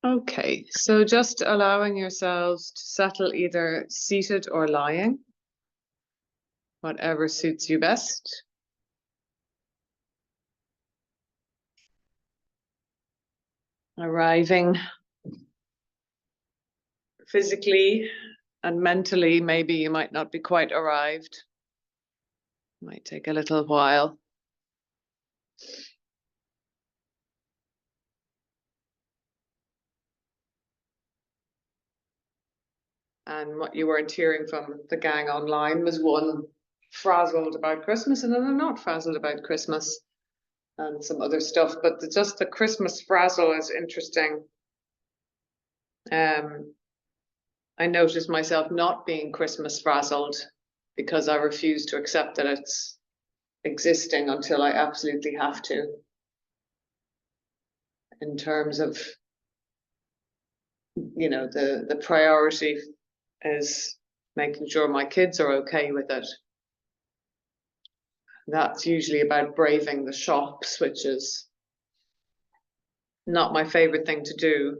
Okay, so just allowing yourselves to settle either seated or lying, whatever suits you best. Arriving physically and mentally, maybe you might not be quite arrived. Might take a little while. And what you weren't hearing from the gang online was one frazzled about Christmas and another not frazzled about Christmas and some other stuff. But just the Christmas frazzle is interesting. I noticed myself not being Christmas frazzled because I refuse to accept that it's existing until I absolutely have to. In terms of, you know, the priority is making sure my kids are okay with it. That's usually about braving the shops, which is not my favorite thing to do.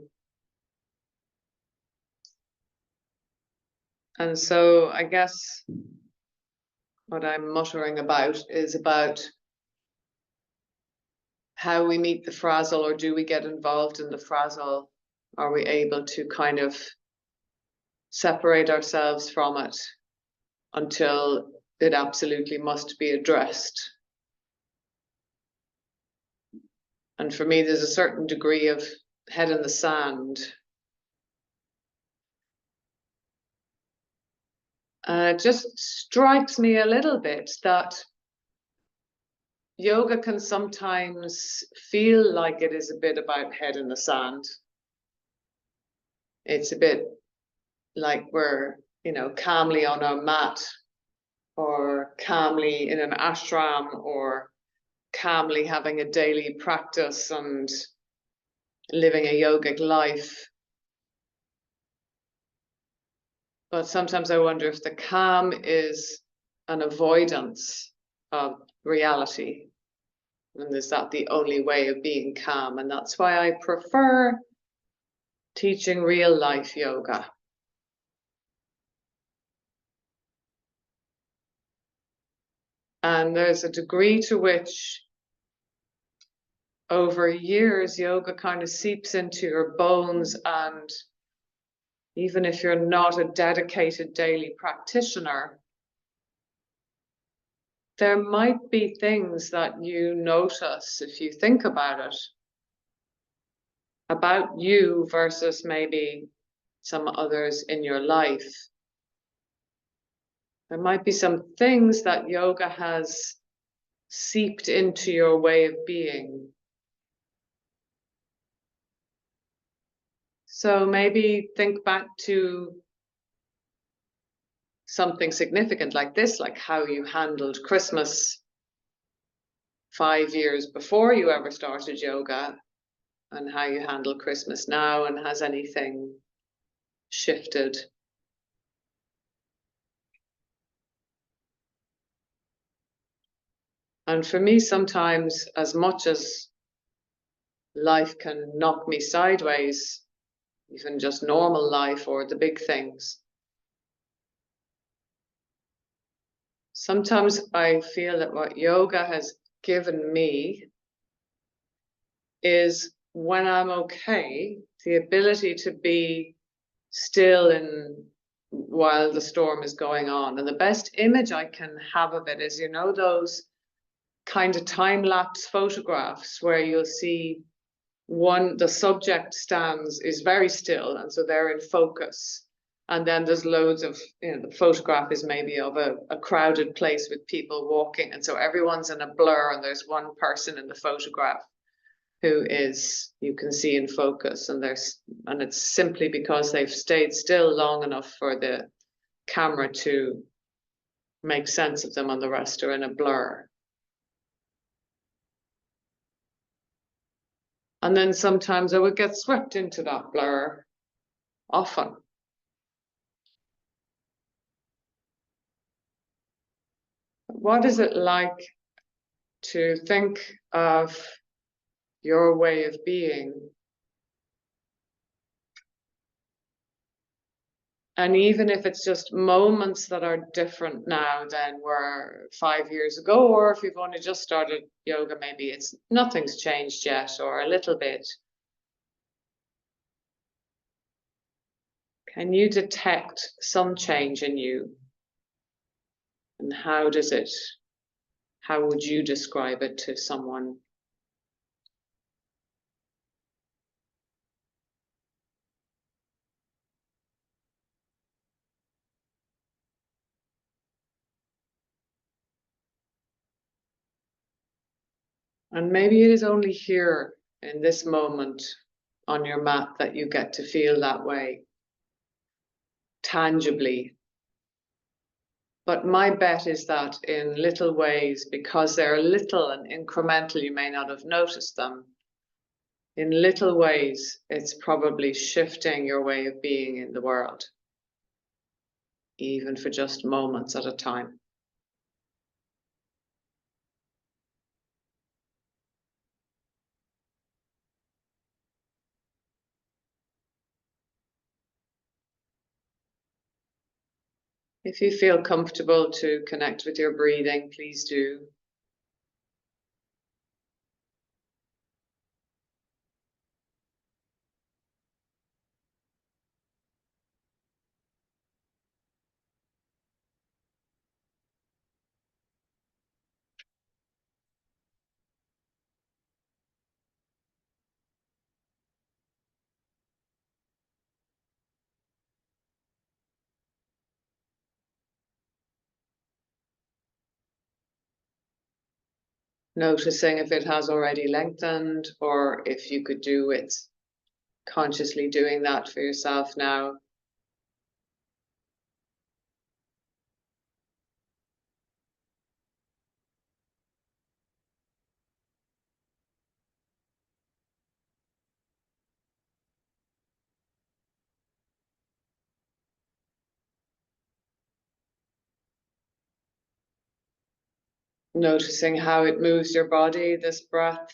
And so I guess what I'm muttering about is about how we meet the frazzle, or do we get involved in the frazzle? Are we able to kind of separate ourselves from it until it absolutely must be addressed? And for me, there's a certain degree of head in the sand. It just strikes me a little bit that yoga can sometimes feel like it is a bit about head in the sand. It's a bit like we're, you know, calmly on a mat or calmly in an ashram or calmly having a daily practice and living a yogic life. But sometimes I wonder if the calm is an avoidance of reality. And is that the only way of being calm? And that's why I prefer teaching real life yoga. And there's a degree to which over years, yoga kind of seeps into your bones. And even if you're not a dedicated daily practitioner, there might be things that you notice if you think about it, about you versus maybe some others in your life. There might be some things that yoga has seeped into your way of being. So maybe think back to something significant like this, like how you handled Christmas 5 years before you ever started yoga, and how you handle Christmas now, and has anything shifted? And for me, sometimes, as much as life can knock me sideways, even just normal life or the big things, sometimes I feel that what yoga has given me is, when I'm okay, the ability to be still in while the storm is going on. And the best image I can have of it is, you know, those kind of time-lapse photographs where you'll see the subject is very still, and so they're in focus. And then there's loads of, you know, the photograph is maybe of a crowded place with people walking. And so everyone's in a blur, and there's one person in the photograph who is, you can see, in focus, and it's simply because they've stayed still long enough for the camera to make sense of them, and the rest are in a blur. And then sometimes I would get swept into that blur, often. What is it like to think of your way of being And even if it's just moments that are different now than were 5 years ago, or if you've only just started yoga, maybe it's nothing's changed yet, or a little bit. Can you detect some change in you? And how would you describe it to someone? And maybe it is only here in this moment on your mat that you get to feel that way, tangibly. But my bet is that in little ways, because they're little and incremental, you may not have noticed them. In little ways, it's probably shifting your way of being in the world, even for just moments at a time. If you feel comfortable to connect with your breathing, please do. Noticing if it has already lengthened, or if you could do it, consciously doing that for yourself now. Noticing how it moves your body, this breath.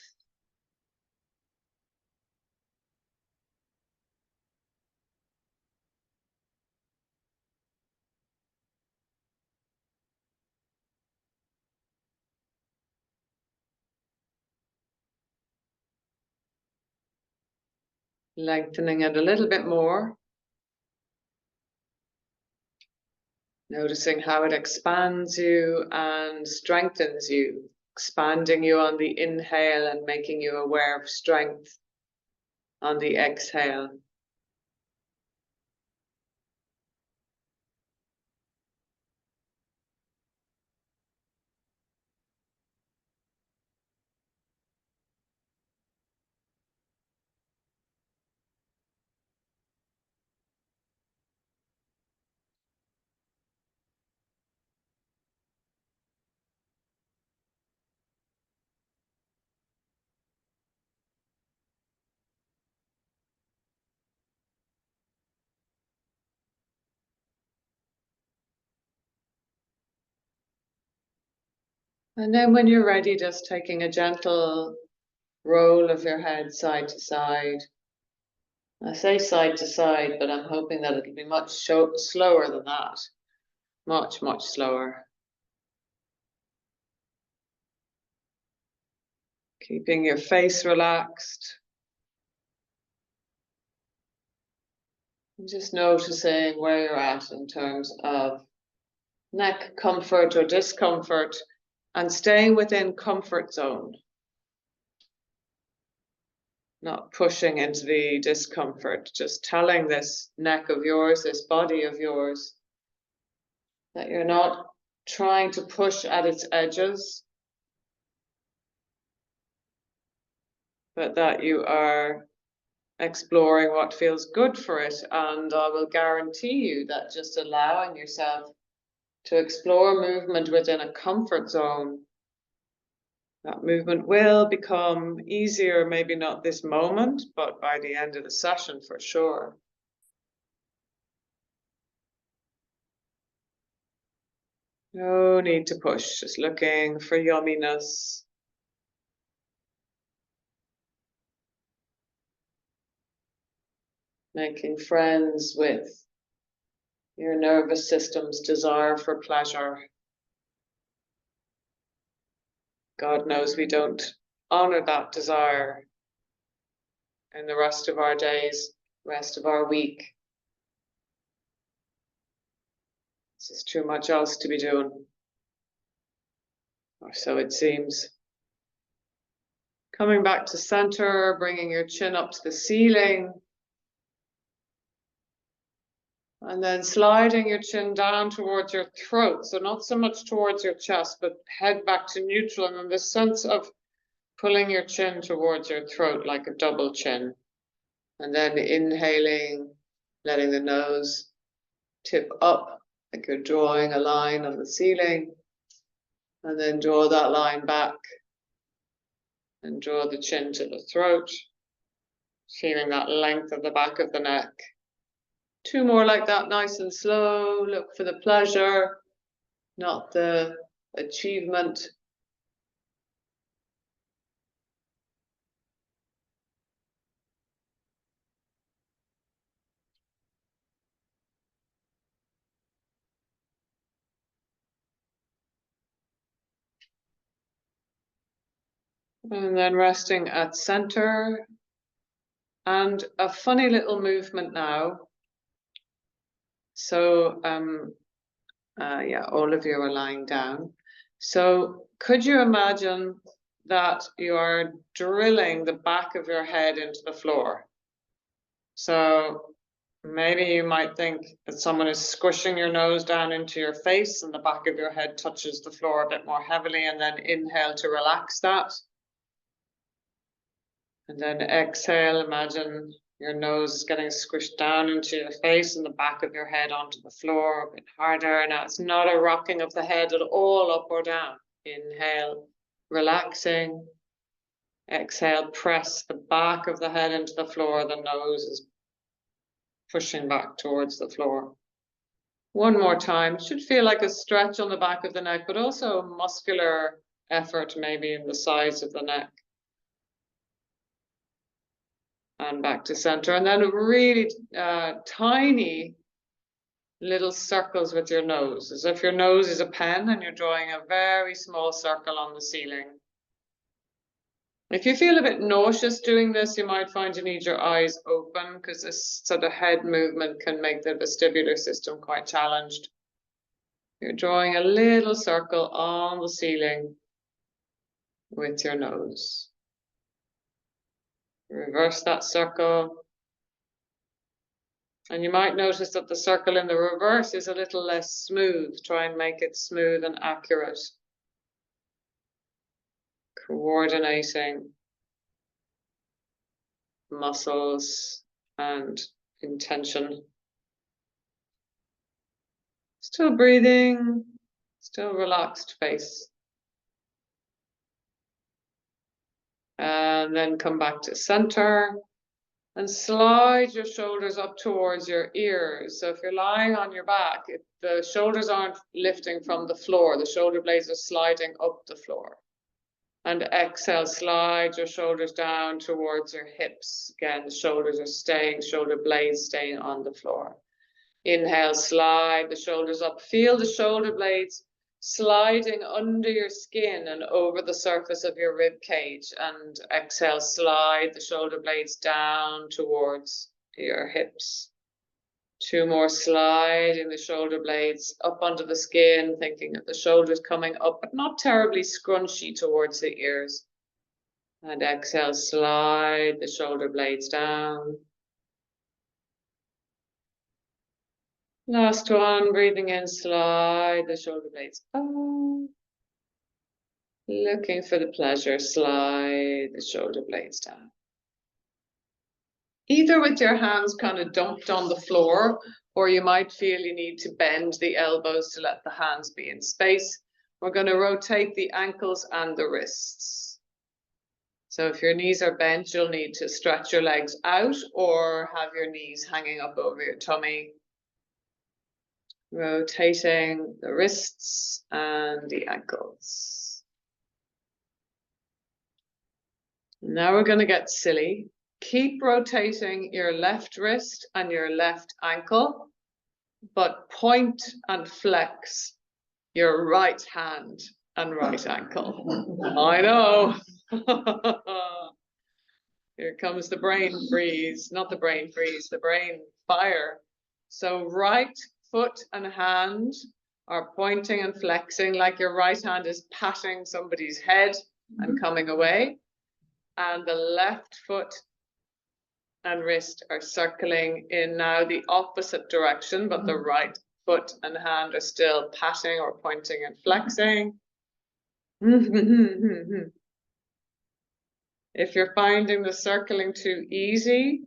Lengthening it a little bit more. Noticing how it expands you and strengthens you, expanding you on the inhale and making you aware of strength on the exhale. And then when you're ready, just taking a gentle roll of your head side to side. I say side to side, but I'm hoping that it'll be much slower than that. Much, much slower. Keeping your face relaxed. And just noticing where you're at in terms of neck comfort or discomfort, and staying within comfort zone. Not pushing into the discomfort, just telling this neck of yours, this body of yours, that you're not trying to push at its edges, but that you are exploring what feels good for it. And I will guarantee you that just allowing yourself to explore movement within a comfort zone, that movement will become easier, maybe not this moment, but by the end of the session for sure. No need to push, just looking for yumminess. Making friends with your nervous system's desire for pleasure. God knows we don't honor that desire in the rest of our days, rest of our week. This is too much else to be doing, or so it seems. Coming back to center, bringing your chin up to the ceiling. And then sliding your chin down towards your throat. So not so much towards your chest, but head back to neutral. And then the sense of pulling your chin towards your throat like a double chin. And then inhaling, letting the nose tip up like you're drawing a line on the ceiling. And then draw that line back and draw the chin to the throat, feeling that length of the back of the neck. 2 more like that, nice and slow. Look for the pleasure, not the achievement. And then resting at center. And a funny little movement now. So, yeah, all of you are lying down. So could you imagine that you are drilling the back of your head into the floor? So maybe you might think that someone is squishing your nose down into your face and the back of your head touches the floor a bit more heavily, and then inhale to relax that. And then exhale, imagine your nose is getting squished down into your face and the back of your head onto the floor a bit harder. Now it's not a rocking of the head at all, up or down. Inhale, relaxing. Exhale, press the back of the head into the floor. The nose is pushing back towards the floor. One more time. Should feel like a stretch on the back of the neck, but also a muscular effort maybe in the sides of the neck. And back to center. And then really tiny little circles with your nose, as if your nose is a pen and you're drawing a very small circle on the ceiling. If you feel a bit nauseous doing this, you might find you need your eyes open, because this sort of head movement can make the vestibular system quite challenged. You're drawing a little circle on the ceiling with your nose. Reverse that circle. And you might notice that the circle in the reverse is a little less smooth. Try and make it smooth and accurate. Coordinating muscles and intention. Still breathing, still relaxed face. And then come back to center and slide your shoulders up towards your ears. So if you're lying on your back, the shoulders aren't lifting from the floor. The shoulder blades are sliding up the floor. And exhale, slide your shoulders down towards your hips. Again, the shoulders are staying, shoulder blades staying on the floor. Inhale, slide the shoulders up. Feel the shoulder blades sliding under your skin and over the surface of your rib cage. And exhale, slide the shoulder blades down towards your hips. 2 more, sliding the shoulder blades up onto the skin, thinking of the shoulders coming up, but not terribly scrunchy towards the ears. And exhale, slide the shoulder blades down. Last one, breathing in, slide the shoulder blades up. Looking for the pleasure, slide the shoulder blades down. Either with your hands kind of dumped on the floor, or you might feel you need to bend the elbows to let the hands be in space. We're going to rotate the ankles and the wrists. So if your knees are bent, you'll need to stretch your legs out or have your knees hanging up over your tummy. Rotating the wrists and the ankles. Now we're going to get silly. Keep rotating your left wrist and your left ankle. but point and flex your right hand and right ankle. I know. Here comes the brain freeze, not the brain freeze, the brain fire. So right foot and hand are pointing and flexing like your right hand is patting somebody's head and coming away. And the left foot and wrist are circling in now the opposite direction, but the right foot and hand are still patting or pointing and flexing. If you're finding the circling too easy,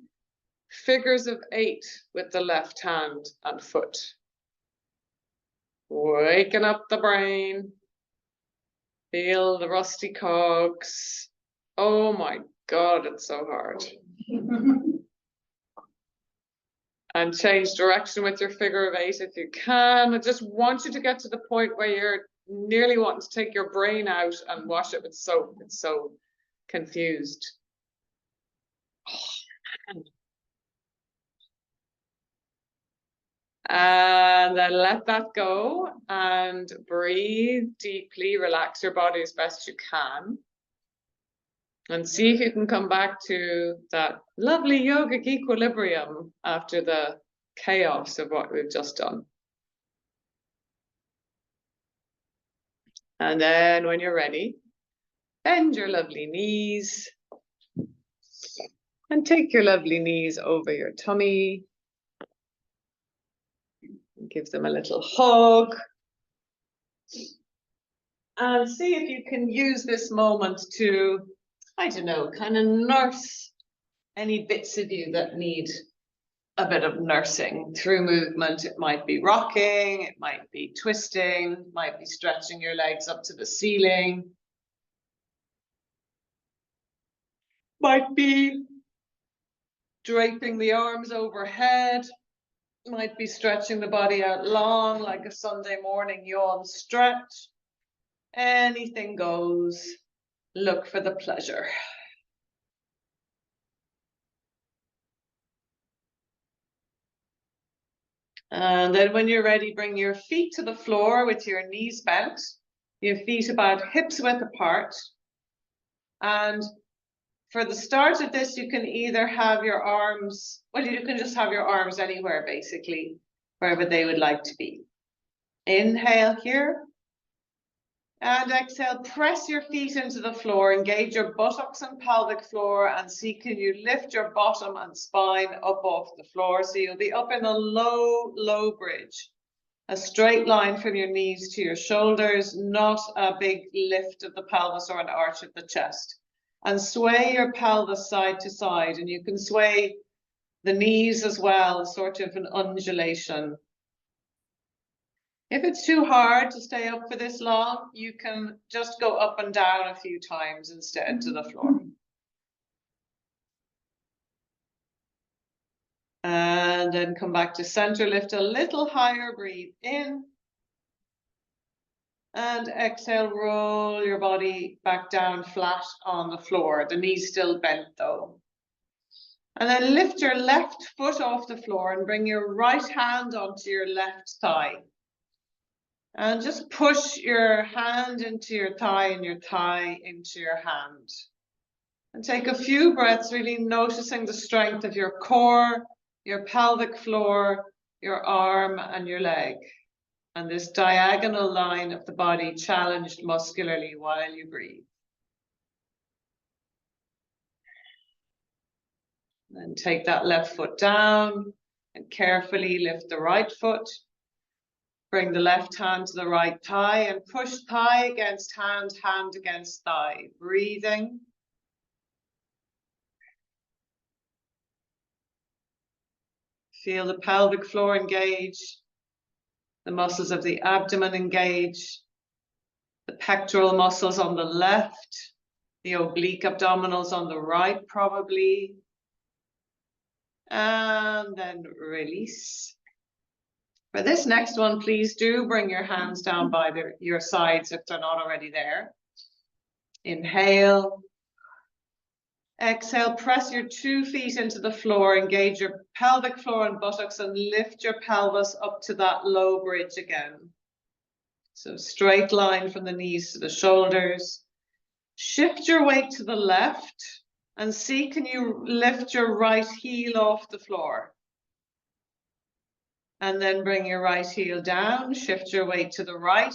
figures of 8 with the left hand and foot. Waking up the brain. Feel the rusty cogs. Oh my God, it's so hard. And change direction with your figure of 8 if you can. I just want you to get to the point where you're nearly wanting to take your brain out and wash it with soap. It's so confused. And then let that go and breathe deeply. Relax your body as best you can. And see if you can come back to that lovely yogic equilibrium after the chaos of what we've just done. And then when you're ready, bend your lovely knees and take your lovely knees over your tummy. Give them a little hug. And see if you can use this moment to, I don't know, kind of nurse any bits of you that need a bit of nursing through movement. It might be rocking, it might be twisting, it might be stretching your legs up to the ceiling. Might be draping the arms overhead. Might be stretching the body out long like a Sunday morning yawn stretch. Anything goes. Look for the pleasure. And then when you're ready, bring your feet to the floor with your knees bent, your feet about hips width apart. And for the start of this, you can either have your arms, well, you can just have your arms anywhere, basically, wherever they would like to be. Inhale here. And exhale, press your feet into the floor, engage your buttocks and pelvic floor, and see can you lift your bottom and spine up off the floor. So you'll be up in a low, low bridge, a straight line from your knees to your shoulders, not a big lift of the pelvis or an arch of the chest. And sway your pelvis side to side, and you can sway the knees as well, sort of an undulation. If it's too hard to stay up for this long, you can just go up and down a few times instead to the floor. And then come back to center, lift a little higher, breathe in. And exhale, roll your body back down flat on the floor. The knees still bent though. And then lift your left foot off the floor and bring your right hand onto your left thigh. And just push your hand into your thigh and your thigh into your hand. And take a few breaths, really noticing the strength of your core, your pelvic floor, your arm and your leg. And this diagonal line of the body challenged muscularly while you breathe. And take that left foot down and carefully lift the right foot. Bring the left hand to the right thigh and push thigh against hand, hand against thigh. Breathing. Feel the pelvic floor engage. The muscles of the abdomen engage. The pectoral muscles on the left. The oblique abdominals on the right, probably. And then release. For this next one, please do bring your hands down by your sides if they're not already there. Inhale. Exhale, press your 2 feet into the floor, engage your pelvic floor and buttocks, and lift your pelvis up to that low bridge again. So straight line from the knees to the shoulders. Shift your weight to the left and see, can you lift your right heel off the floor? And then bring your right heel down, shift your weight to the right,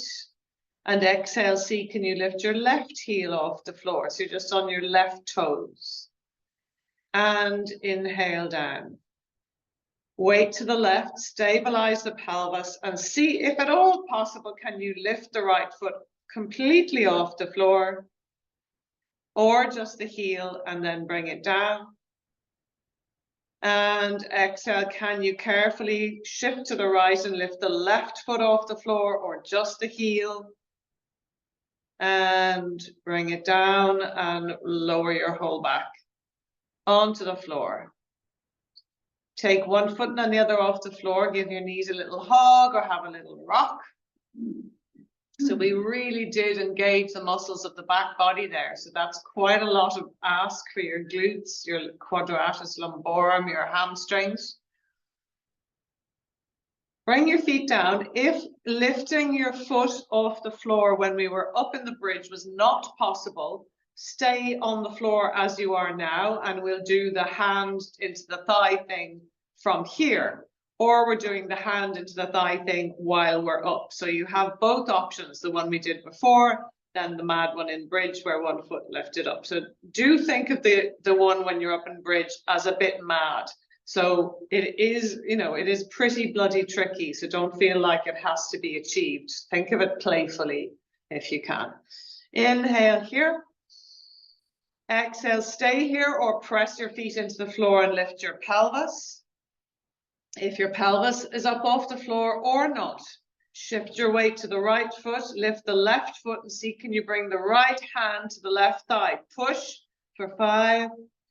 and exhale, see, can you lift your left heel off the floor? So you're just on your left toes. And inhale down. Weight to the left, stabilize the pelvis, and see if at all possible, can you lift the right foot completely off the floor, or just the heel, and then bring it down. And exhale, can you carefully shift to the right and lift the left foot off the floor, or just the heel? And bring it down and lower your whole back onto the floor. Take one foot and the other off the floor, give your knees a little hug or have a little rock. So we really did engage the muscles of the back body there. So that's quite a lot of ask for your glutes, your quadratus lumborum, your hamstrings. Bring your feet down. If lifting your foot off the floor when we were up in the bridge was not possible, stay on the floor as you are now, and we'll do the hand into the thigh thing from here. Or we're doing the hand into the thigh thing while we're up. So you have both options, the one we did before, then the mad one in bridge where one foot lifted up. So do think of the one when you're up in bridge as a bit mad. So it is, you know, it is pretty bloody tricky. So don't feel like it has to be achieved. Think of it playfully if you can. Inhale here. Exhale, stay here or press your feet into the floor and lift your pelvis. If your pelvis is up off the floor or not, shift your weight to the right foot, lift the left foot, and see, can you bring the right hand to the left thigh? Push for 5,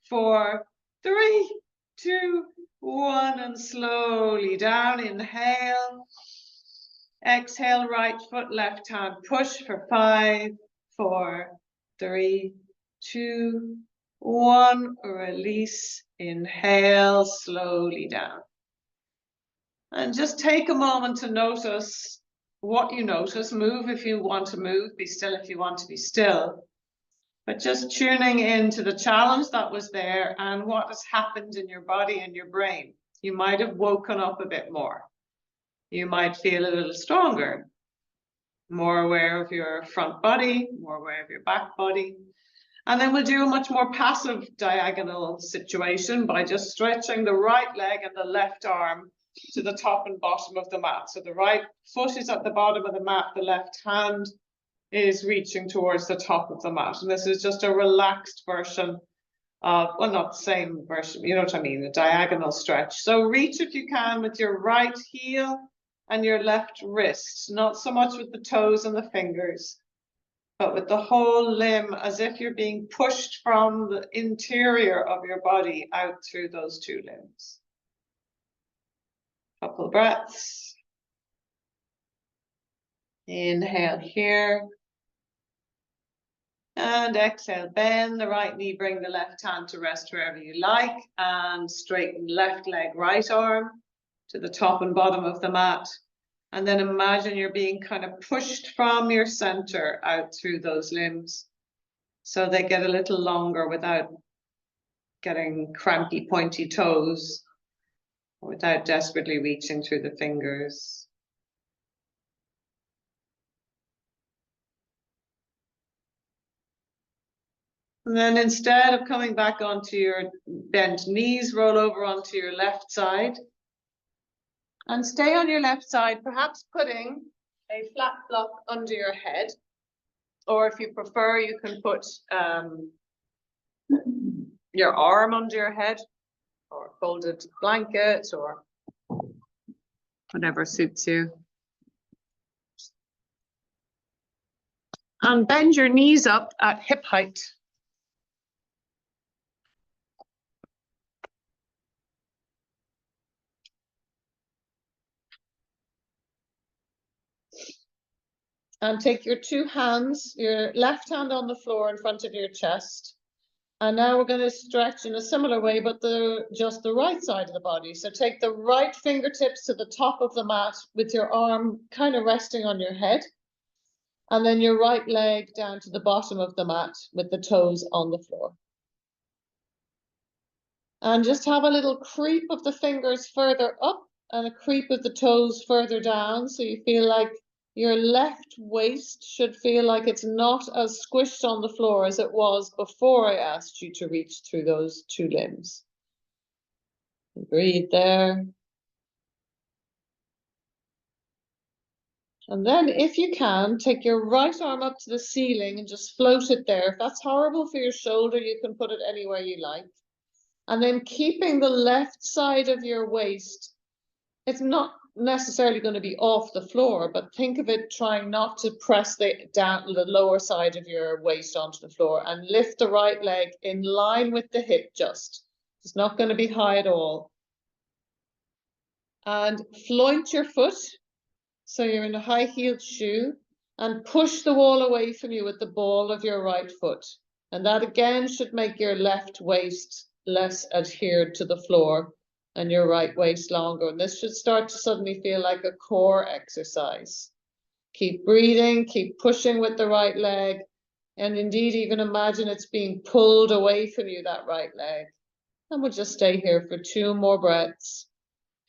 4, 3, 2, 1, and slowly down. Inhale. Exhale, right foot, left hand. Push for 5, 4, 3, 2, 1. Release. Inhale, slowly down. And just take a moment to notice what you notice. Move if you want to move, be still if you want to be still. But just tuning into the challenge that was there and what has happened in your body and your brain. You might have woken up a bit more. You might feel a little stronger, more aware of your front body, more aware of your back body. And then we'll do a much more passive diagonal situation by just stretching the right leg and the left arm to the top and bottom of the mat. So the right foot is at the bottom of the mat, the left hand is reaching towards the top of the mat. And this is just a relaxed version of, well, not the same version, you know what I mean, a diagonal stretch. So reach if you can with your right heel and your left wrist, not so much with the toes and the fingers, but with the whole limb, as if you're being pushed from the interior of your body out through those two limbs. Couple breaths. Inhale here. And exhale, bend the right knee, bring the left hand to rest wherever you like, and straighten left leg, right arm to the top and bottom of the mat. And then imagine you're being kind of pushed from your center out through those limbs so they get a little longer without getting crampy, pointy toes, without desperately reaching through the fingers. And then instead of coming back onto your bent knees, roll over onto your left side. And stay on your left side, perhaps putting a flat block under your head. Or if you prefer, you can put your arm under your head, or a folded blanket, or whatever suits you. And bend your knees up at hip height. And take your two hands, your left hand on the floor in front of your chest, And now we're going to stretch in a similar way, but just the right side of the body. So take the right fingertips to the top of the mat with your arm kind of resting on your head. And then your right leg down to the bottom of the mat with the toes on the floor. And just have a little creep of the fingers further up and a creep of the toes further down. So you feel like your left waist should feel like it's not as squished on the floor as it was before I asked you to reach through those two limbs. Breathe there. And then if you can, take your right arm up to the ceiling and just float it there. If that's horrible for your shoulder, you can put it anywhere you like. And then keeping the left side of your waist, it's not necessarily going to be off the floor, but think of it trying not to press the lower side of your waist onto the floor, and lift the right leg in line with the hip just. It's not going to be high at all. And floint your foot. So you're in a high-heeled shoe, and push the wall away from you with the ball of your right foot. And that again should make your left waist less adhered to the floor and your right waist longer. And this should start to suddenly feel like a core exercise. Keep breathing, keep pushing with the right leg. And indeed, even imagine it's being pulled away from you, that right leg. And we'll just stay here for 2 more breaths,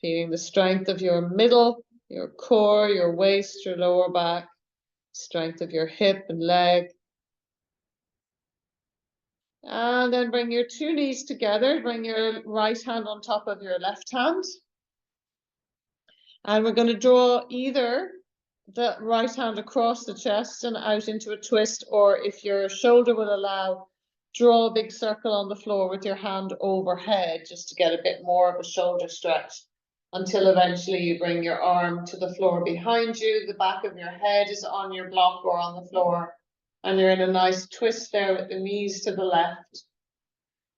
feeling the strength of your middle, your core, your waist, your lower back, strength of your hip and leg. And then bring your 2 knees together, bring your right hand on top of your left hand. And we're going to draw either the right hand across the chest and out into a twist, or if your shoulder will allow, draw a big circle on the floor with your hand overhead, just to get a bit more of a shoulder stretch, until eventually you bring your arm to the floor behind you. The back of your head is on your block or on the floor, and you're in a nice twist there with the knees to the left.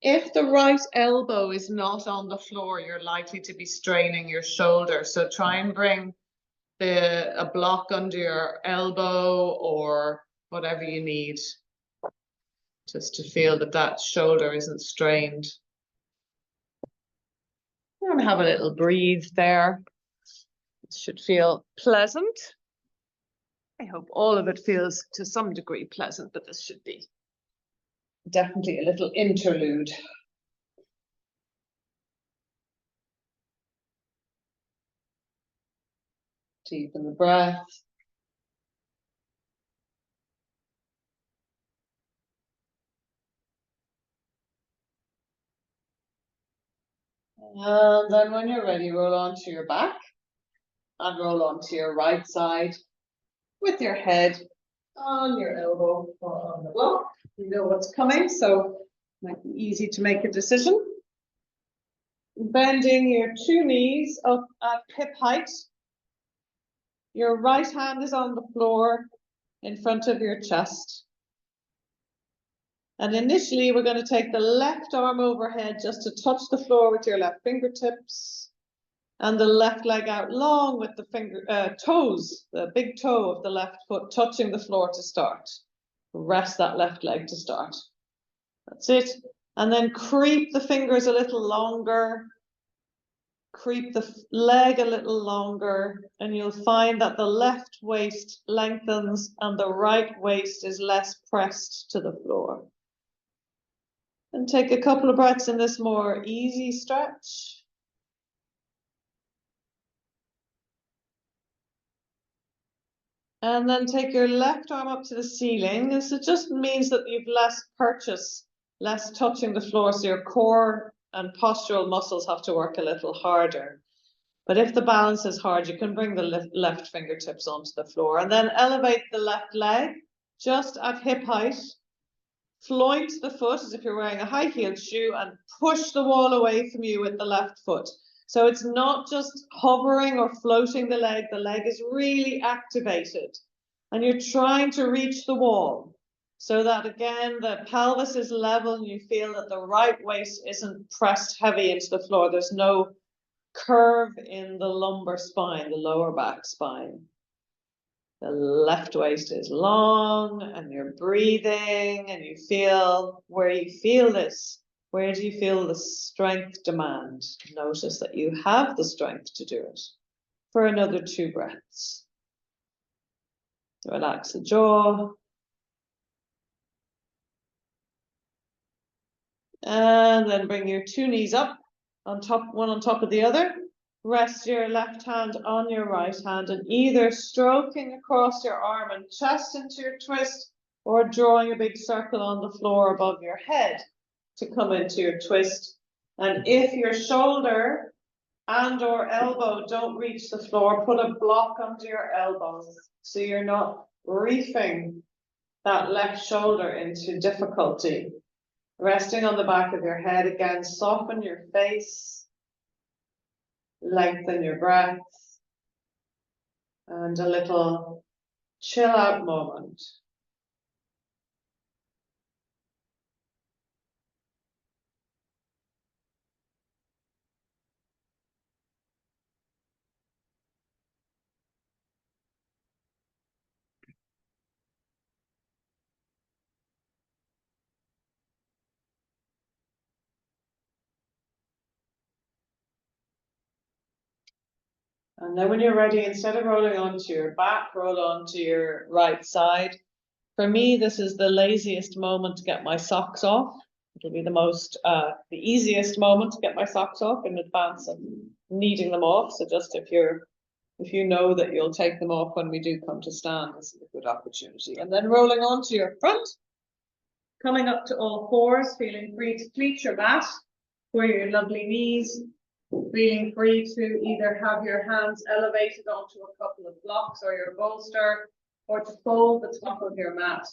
If the right elbow is not on the floor, you're likely to be straining your shoulder. So try and bring a block under your elbow or whatever you need, just to feel that that shoulder isn't strained. We're going to have a little breathe there. It should feel pleasant. I hope all of it feels to some degree pleasant, but this should be definitely a little interlude. Deepen the breath. And then when you're ready, roll onto your back and roll onto your right side with your head on your elbow or on the block. You know what's coming, so it might be easy to make a decision. Bending your 2 knees up at hip height. Your right hand is on the floor in front of your chest. And initially, we're going to take the left arm overhead just to touch the floor with your left fingertips, and the left leg out long with the toes, the big toe of the left foot touching the floor to start. Rest that left leg to start. That's it. And then creep the fingers a little longer. Creep the leg a little longer, and you'll find that the left waist lengthens and the right waist is less pressed to the floor. And take a couple of breaths in this more easy stretch. And then take your left arm up to the ceiling. This just means that you've less purchase, less touching the floor, so your core and postural muscles have to work a little harder. But if the balance is hard, you can bring the left fingertips onto the floor, and then elevate the left leg just at hip height. Floint the foot as if you're wearing a high-heeled shoe and push the wall away from you with the left foot. So it's not just hovering or floating the leg is really activated. And you're trying to reach the wall so that, again, the pelvis is level and you feel that the right waist isn't pressed heavy into the floor. There's no curve in the lumbar spine, the lower back spine. The left waist is long and you're breathing and you feel where you feel this. Where do you feel the strength demand? Notice that you have the strength to do it. For another 2 breaths. Relax the jaw. And then bring your 2 knees up, on top, one on top of the other. Rest your left hand on your right hand and either stroking across your arm and chest into your twist or drawing a big circle on the floor above your head to come into your twist. And if your shoulder and or elbow don't reach the floor, put a block under your elbows so you're not reefing that left shoulder into difficulty. Resting on the back of your head again, soften your face, lengthen your breath, and a little chill out moment. And then when you're ready, instead of rolling onto your back, roll onto your right side. For me, this is the laziest moment to get my socks off. It'll be the easiest moment to get my socks off in advance of needing them off. So just if you know that you'll take them off when we do come to stand, this is a good opportunity. And then rolling onto your front, coming up to all fours, feeling free to pleat your mat for your lovely knees. Feeling free to either have your hands elevated onto a couple of blocks or your bolster, or to fold the top of your mat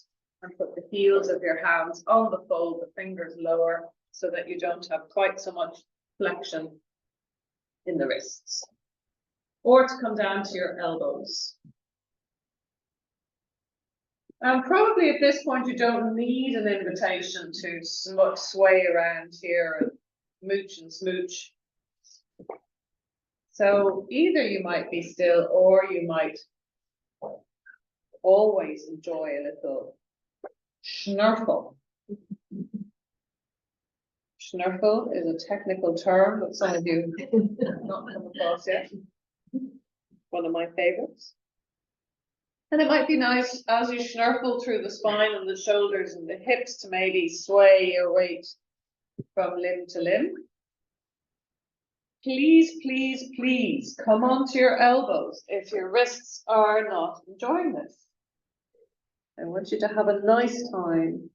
and put the heels of your hands on the fold, the fingers lower, so that you don't have quite so much flexion in the wrists. Or to come down to your elbows. And probably at this point you don't need an invitation to sway around here and mooch and smooch. So either you might be still or you might always enjoy a little schnurfel. Schnurfel is a technical term that some of you have not come across yet. One of my favorites. And it might be nice as you schnurfel through the spine and the shoulders and the hips to maybe sway your weight from limb to limb. Please, please, please come onto your elbows if your wrists are not enjoying this. I want you to have a nice time.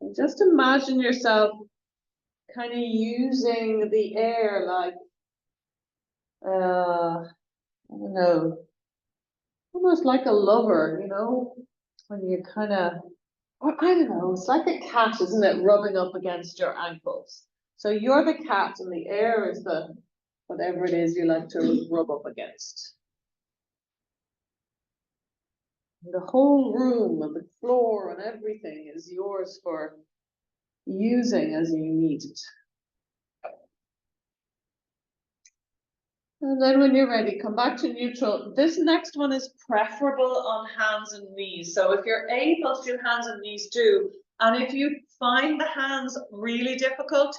And just imagine yourself kind of using the air like, I don't know, almost like a lover, you know, when you kind of, or I don't know, it's like a cat, isn't it, rubbing up against your ankles. So you're the cat and the air is the, whatever it is you like to rub up against. And the whole room and the floor and everything is yours for using as you need it. And then when you're ready, come back to neutral. This next one is preferable on hands and knees. So if you're able to do hands and knees, do. And if you find the hands really difficult,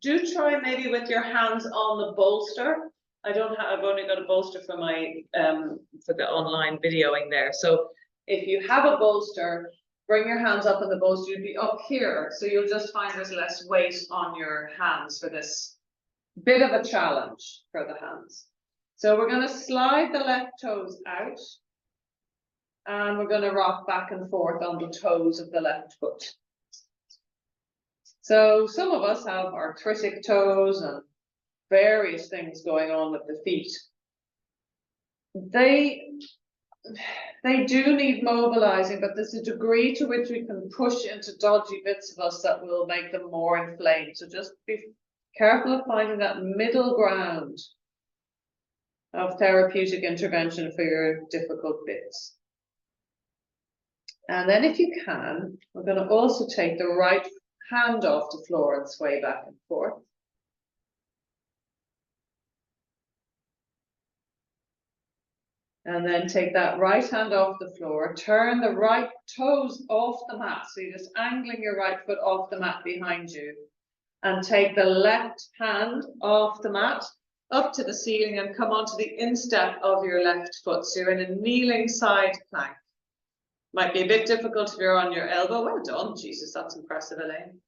do try maybe with your hands on the bolster. I've only got a bolster for my for the online videoing there. So if you have a bolster, bring your hands up in the bolster. You'd be up here, so you'll just find there's less weight on your hands for this bit of a challenge for the hands. So we're going to slide the left toes out, and we're going to rock back and forth on the toes of the left foot. So some of us have arthritic toes and various things going on with the feet. They do need mobilizing, but there's a degree to which we can push into dodgy bits of us that will make them more inflamed. So just be careful of finding that middle ground of therapeutic intervention for your difficult bits. And then if you can, we're going to also take the right hand off the floor and sway back and forth. And then take that right hand off the floor, turn the right toes off the mat. So you're just angling your right foot off the mat behind you. And take the left hand off the mat up to the ceiling and come onto the instep of your left foot. So you're in a kneeling side plank. Might be a bit difficult if you're on your elbow. Well done, Jesus, that's impressive, Elaine.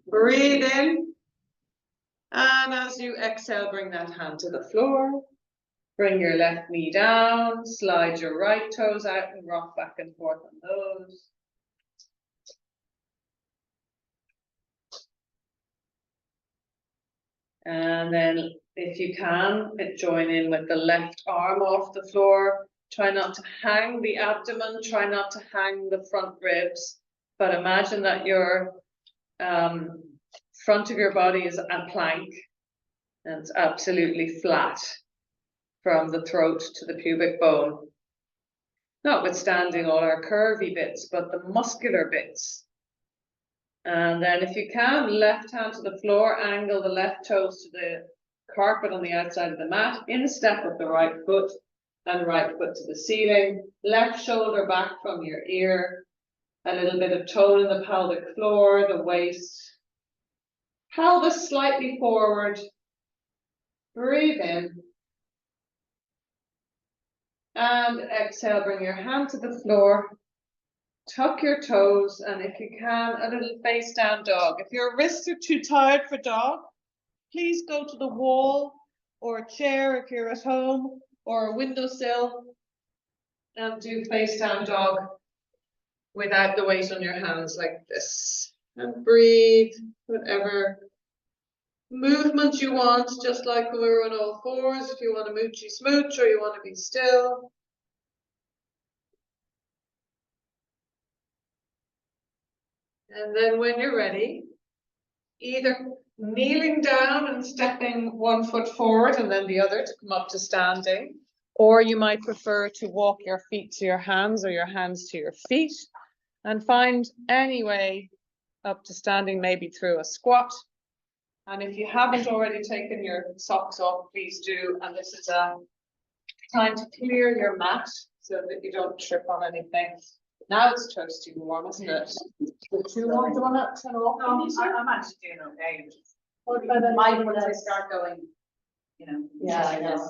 Breathe in. And as you exhale, bring that hand to the floor. Bring your left knee down, slide your right toes out and rock back and forth on those. And then if you can, join in with the left arm off the floor. Try not to hang the abdomen, try not to hang the front ribs, but imagine that your front of your body is a plank and it's absolutely flat from the throat to the pubic bone. Notwithstanding all our curvy bits, but the muscular bits. And then if you can, left hand to the floor, angle the left toes to the carpet on the outside of the mat, instep with the right foot and right foot to the ceiling, left shoulder back from your ear, a little bit of tone in the pelvic floor, the waist, pelvis slightly forward, breathe in, and exhale, bring your hand to the floor, tuck your toes, and if you can, a little face down dog. If your wrists are too tired for dog, please go to the wall or a chair if you're at home, or a windowsill, and do face down dog without the weight on your hands like this. And breathe, whatever movement you want, just like when we were on all fours. If you want to moochy smooch or you want to be still. And then when you're ready, either kneeling down and stepping one foot forward and then the other to come up to standing, or you might prefer to walk your feet to your hands or your hands to your feet and find any way up to standing, maybe through a squat. And if you haven't already taken your socks off, please do. And this is a time to clear your mat so that you don't trip on anything. Now it's toasty warm, isn't it? Too warm? Do you want to turn off? No, I'm actually doing okay. What about the My once I start going, you know. Yeah, I know.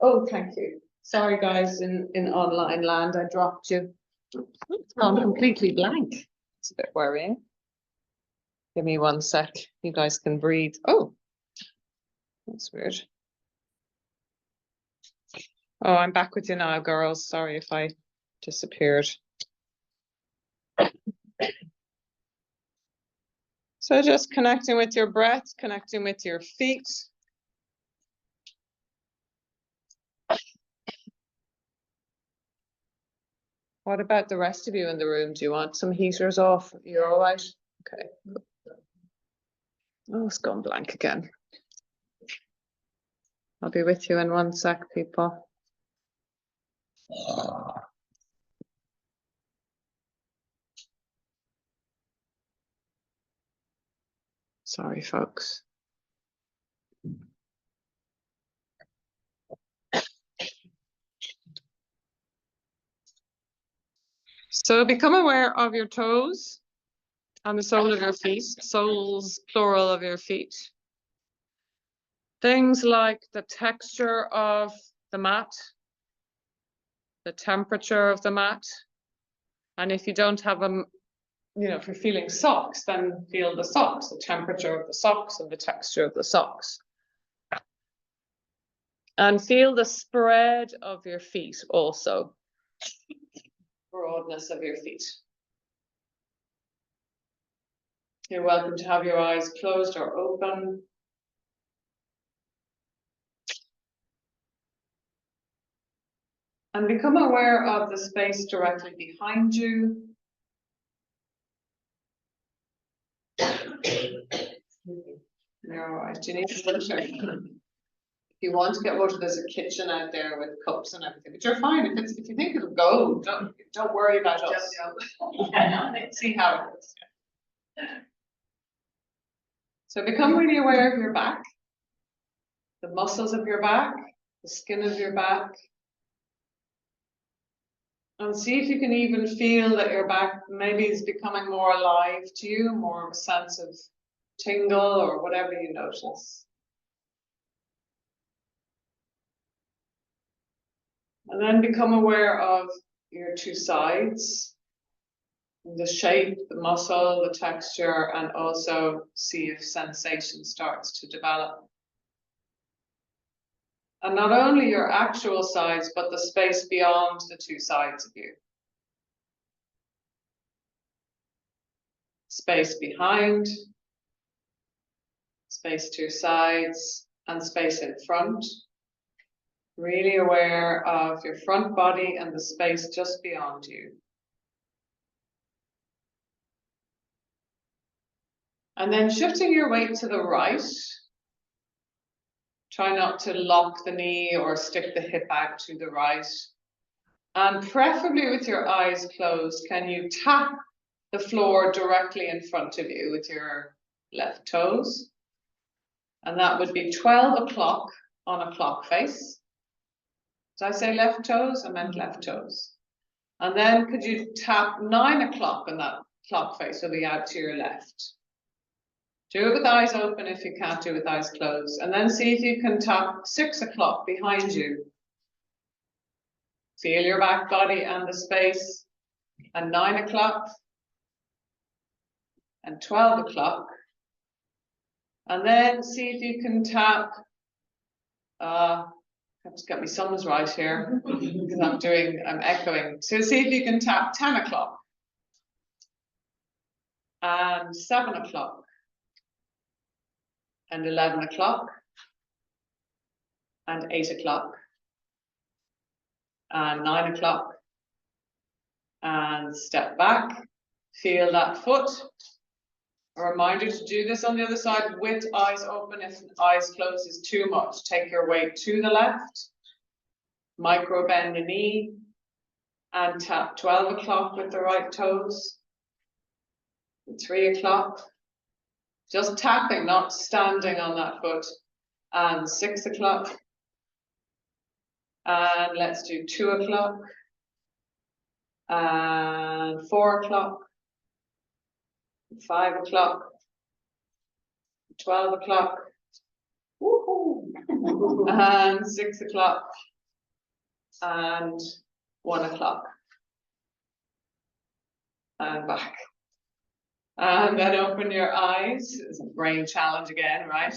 Oh, thank you. Sorry, guys, in online land, I dropped you. It's gone completely blank. It's a bit worrying. Give me 1 sec. You guys can breathe. Oh, that's weird. Oh, I'm back with you now, girls. Sorry if I disappeared. So just connecting with your breath, connecting with your feet. What about the rest of you in the room? Do you want some heaters off? You're all right? Okay. Oh, it's gone blank again. I'll be with you in 1 sec, people. Sorry, folks. So become aware of your toes and the sole of your feet, soles, plural, of your feet. Things like the texture of the mat, the temperature of the mat. And if you don't have a, if you're feeling socks, then feel the socks, the temperature of the socks and the texture of the socks. And feel the spread of your feet also. Broadness of your feet. You're welcome to have your eyes closed or open. And become aware of the space directly behind you. You're all right. Do you need water? If you want to get water, there's a kitchen out there with cups and everything. But you're fine. If you think it'll go, don't worry about us. See how it is. So become really aware of your back, the muscles of your back, the skin of your back, And see if you can even feel that your back maybe is becoming more alive to you, more of a sense of tingle or whatever you notice. And then become aware of your two sides, the shape, the muscle, the texture, and also see if sensation starts to develop. And not only your actual sides, but the space beyond the two sides of you. Space behind, space to sides, and space in front. Really aware of your front body and the space just beyond you. And then shifting your weight to the right. Try not to lock the knee or stick the hip out to the right. And preferably with your eyes closed, can you tap the floor directly in front of you with your left toes? And that would be 12 o'clock on a clock face. Did I say left toes? I meant left toes. And then could you tap 9 o'clock on that clock face, so be out to your left. Do it with eyes open if you can't do it with eyes closed. And then see if you can tap 6 o'clock behind you. Feel your back body and the space. And 9 o'clock. And 12 o'clock. And then see if you can tap, I have to get my sums right here because I'm echoing. So see if you can tap 10 o'clock. And 7 o'clock. And 11 o'clock. And 8 o'clock. And 9 o'clock. And step back. Feel that foot. A reminder to do this on the other side with eyes open. If eyes closed is too much, take your weight to the left. Micro bend the knee. And tap 12 o'clock with the right toes. 3 o'clock. Just tapping, not standing on that foot. And 6 o'clock. And let's do 2 o'clock. And 4 o'clock. 5 o'clock. 12 o'clock. And 6 o'clock. And 1 o'clock. And back. And then open your eyes. It's a brain challenge again, right?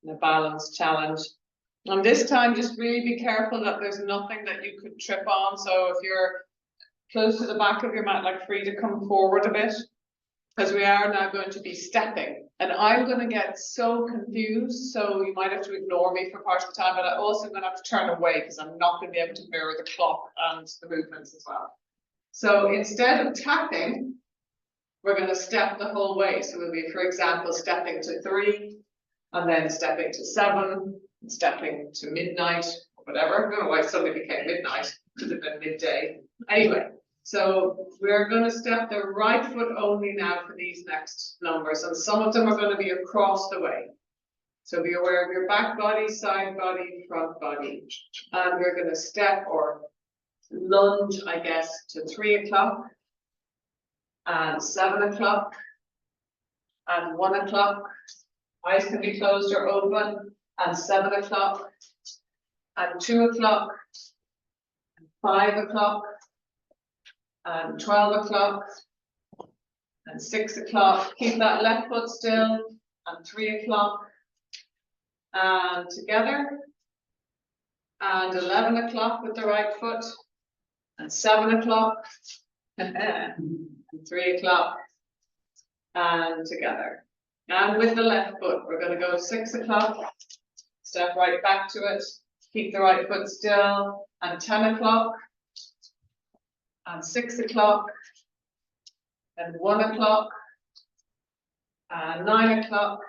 And a balance challenge. And this time, just really be careful that there's nothing that you could trip on. So if you're close to the back of your mat, like free to come forward a bit, because we are now going to be stepping. And I'm going to get so confused, so you might have to ignore me for part of the time, but I'm also going to have to turn away because I'm not going to be able to mirror the clock and the movements as well. So instead of tapping, we're going to step the whole way. So we'll be, for example, stepping to 3, and then stepping to 7, stepping to midnight, or whatever. I don't know why it suddenly became midnight. Could have been midday. Anyway, so we're going to step the right foot only now for these next numbers, and some of them are going to be across the way. So be aware of your back body, side body, front body. And we're going to step or lunge, I guess, to 3 o'clock. And 7 o'clock, and 1 o'clock, eyes can be closed or open, and 7 o'clock, and 2 o'clock, and 5 o'clock, and 12 o'clock, and 6 o'clock. Keep that left foot still, and 3 o'clock, and together, and 11 o'clock with the right foot, and 7 o'clock. And 3 o'clock, and together. And with the left foot, we're going to go 6 o'clock, step right back to it, keep the right foot still, and 10 o'clock, and 6 o'clock, and 1 o'clock, and 9 o'clock,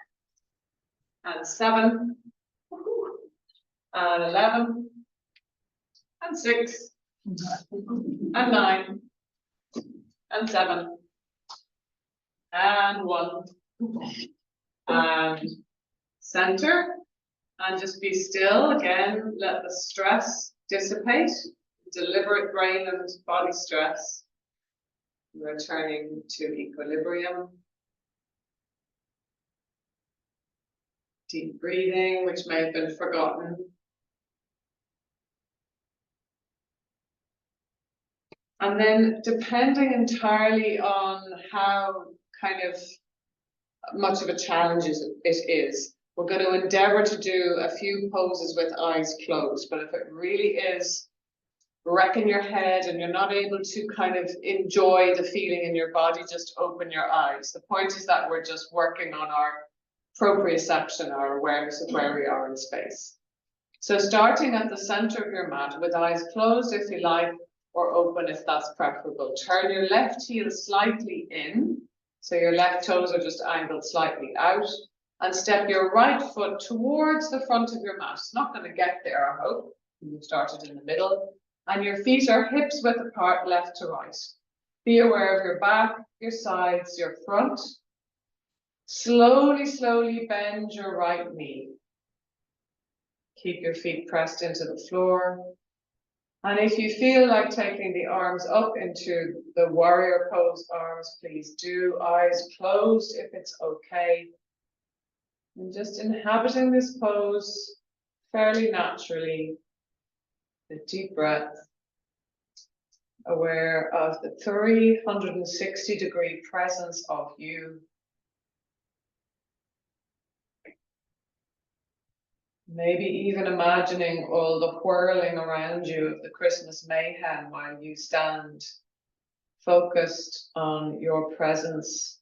and 7, and 11, and 6, and 9, and 7, and 1, and center, and just be still again. Let the stress dissipate deliberate brain and body stress. Returning to equilibrium. Deep breathing, which may have been forgotten. And then, depending entirely on how kind of much of a challenge it is, we're going to endeavor to do a few poses with eyes closed. But if it really is wrecking your head and you're not able to kind of enjoy the feeling in your body, just open your eyes. The point is that we're just working on our proprioception, our awareness of where we are in space. So starting at the center of your mat with eyes closed if you like, or open if that's preferable. Turn your left heel slightly in, so your left toes are just angled slightly out, and step your right foot towards the front of your mat. It's not going to get there, I hope. You've started in the middle. And your feet are hips width apart, left to right. Be aware of your back, your sides, your front. Slowly, slowly bend your right knee. Keep your feet pressed into the floor. And if you feel like taking the arms up into the warrior pose arms, please do. Eyes closed if it's okay. And just inhabiting this pose fairly naturally. A deep breath. Aware of the 360-degree presence of you. Maybe even imagining all the whirling around you of the Christmas mayhem while you stand focused on your presence.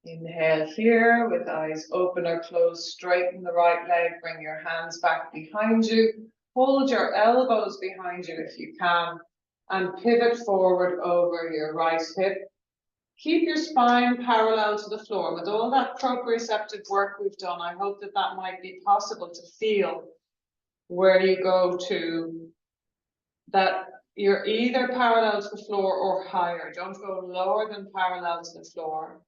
Inhale here with eyes open or closed, straighten the right leg, bring your hands back behind you, hold your elbows behind you if you can, and pivot forward over your right hip. Keep your spine parallel to the floor. With all that proprioceptive work we've done, I hope that that might be possible to feel where you go to, that you're either parallel to the floor or higher. Don't go lower than parallel to the floor.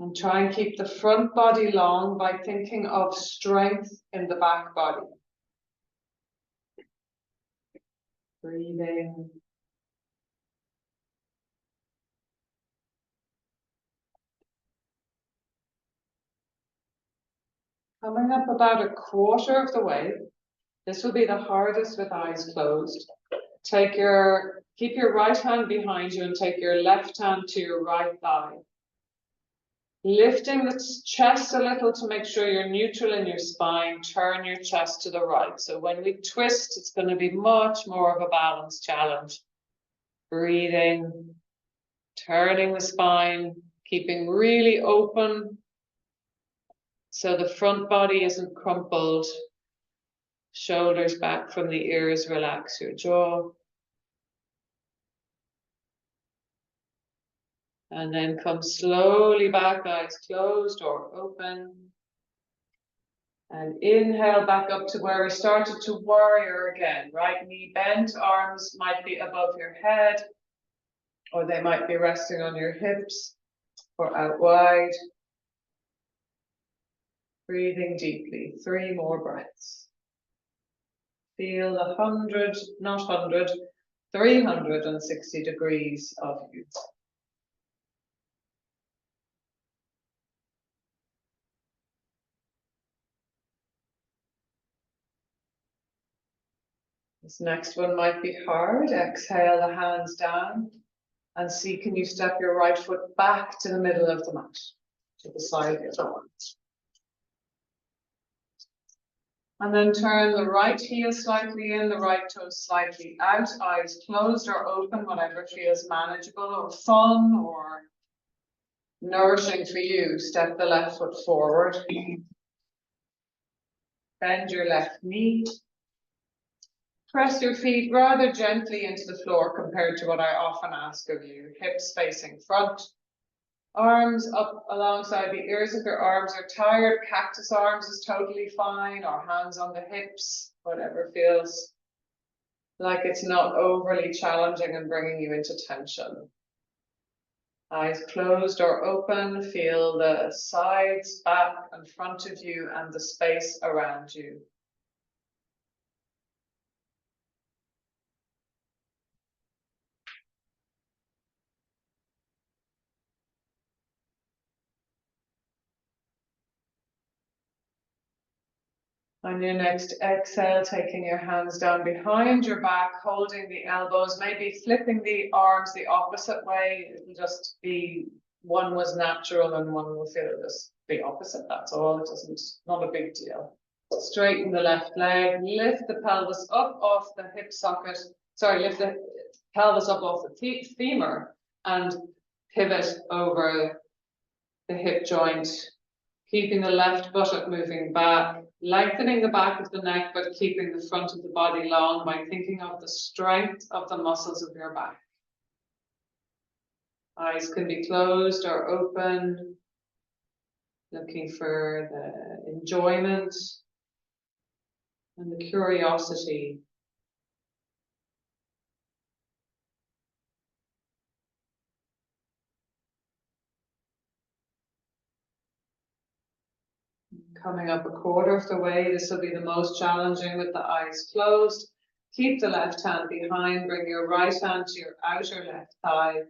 And try and keep the front body long by thinking of strength in the back body. Breathing. Coming up about a quarter of the way. This will be the hardest with eyes closed. Keep your right hand behind you and take your left hand to your right thigh. Lifting the chest a little to make sure you're neutral in your spine, turn your chest to the right. So when we twist, it's going to be much more of a balance challenge. Breathing, turning the spine, keeping really open so the front body isn't crumpled. Shoulders back from the ears, relax your jaw. And then come slowly back, eyes closed or open. And inhale back up to where we started, to warrior again. Right knee bent, arms might be above your head, or they might be resting on your hips or out wide. Breathing deeply, 3 more breaths. Feel 100, not 100, 360 degrees of you. This next one might be hard. Exhale the hands down and see, can you step your right foot back to the middle of the mat, to the side of your foot. And then turn the right heel slightly in, the right toe slightly out, eyes closed or open, whatever feels manageable or fun or nourishing for you. Step the left foot forward. Bend your left knee. Press your feet rather gently into the floor compared to what I often ask of you. Hips facing front. Arms up alongside the ears. If your arms are tired, cactus arms is totally fine, or hands on the hips, whatever feels like it's not overly challenging and bringing you into tension. Eyes closed or open, feel the sides, back and front of you and the space around you. On your next exhale, taking your hands down behind your back, holding the elbows, maybe flipping the arms the opposite way. It'll just be, one was natural and one will feel just the opposite. That's all. It doesn't, not a big deal. Straighten the left leg, lift the pelvis up off the hip socket. Sorry, lift the pelvis up off the femur and pivot over the hip joint, keeping the left buttock moving back, lengthening the back of the neck, but keeping the front of the body long by thinking of the strength of the muscles of your back. Eyes can be closed or open, looking for the enjoyment and the curiosity. Coming up a quarter of the way, this will be the most challenging with the eyes closed. Keep the left hand behind, bring your right hand to your outer left thigh,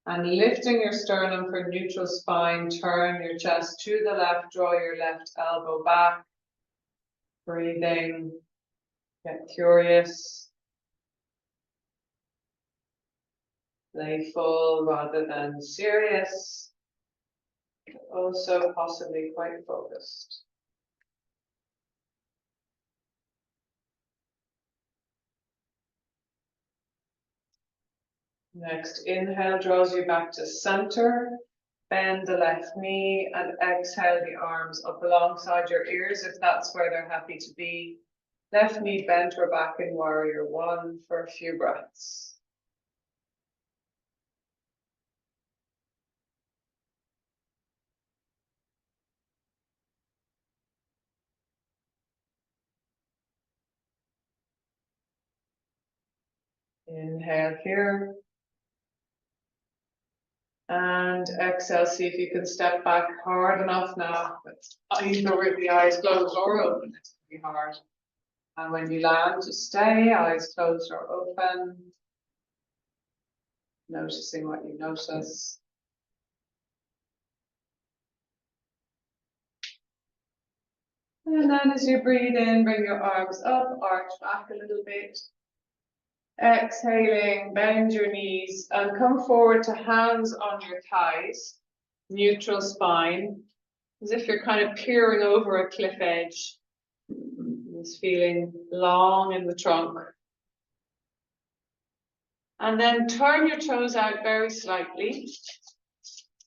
and lifting your sternum for neutral spine, turn your chest to the left, draw your left elbow back. Breathing, get curious, playful rather than serious, but also possibly quite focused. Next inhale draws you back to center. Bend the left knee and exhale the arms up alongside your ears if that's where they're happy to be. Left knee bent or back in warrior one for a few breaths. Inhale here. And exhale, see if you can step back hard enough now. Either with the eyes closed or open, it's going to be hard. And when you land, just stay, eyes closed or open. Noticing what you notice. And then as you breathe in, bring your arms up, arch back a little bit. Exhaling, bend your knees and come forward to hands on your thighs, neutral spine, as if you're kind of peering over a cliff edge. Just feeling long in the trunk. And then turn your toes out very slightly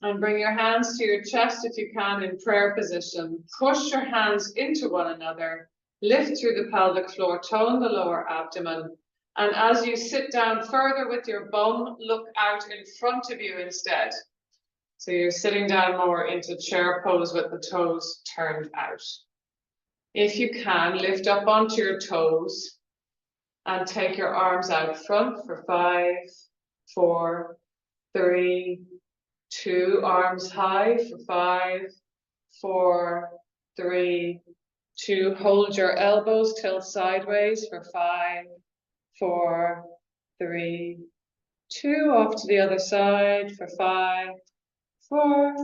and bring your hands to your chest if you can in prayer position. Push your hands into one another, lift through the pelvic floor, tone the lower abdomen. And as you sit down further with your bum, look out in front of you instead. So you're sitting down more into chair pose with the toes turned out. If you can, lift up onto your toes and take your arms out front for 5, 4, 3, 2, arms high for 5, 4, 3, 2. Hold your elbows, tilt sideways for 5, 4, 3, 2. Off to the other side for 5, 4,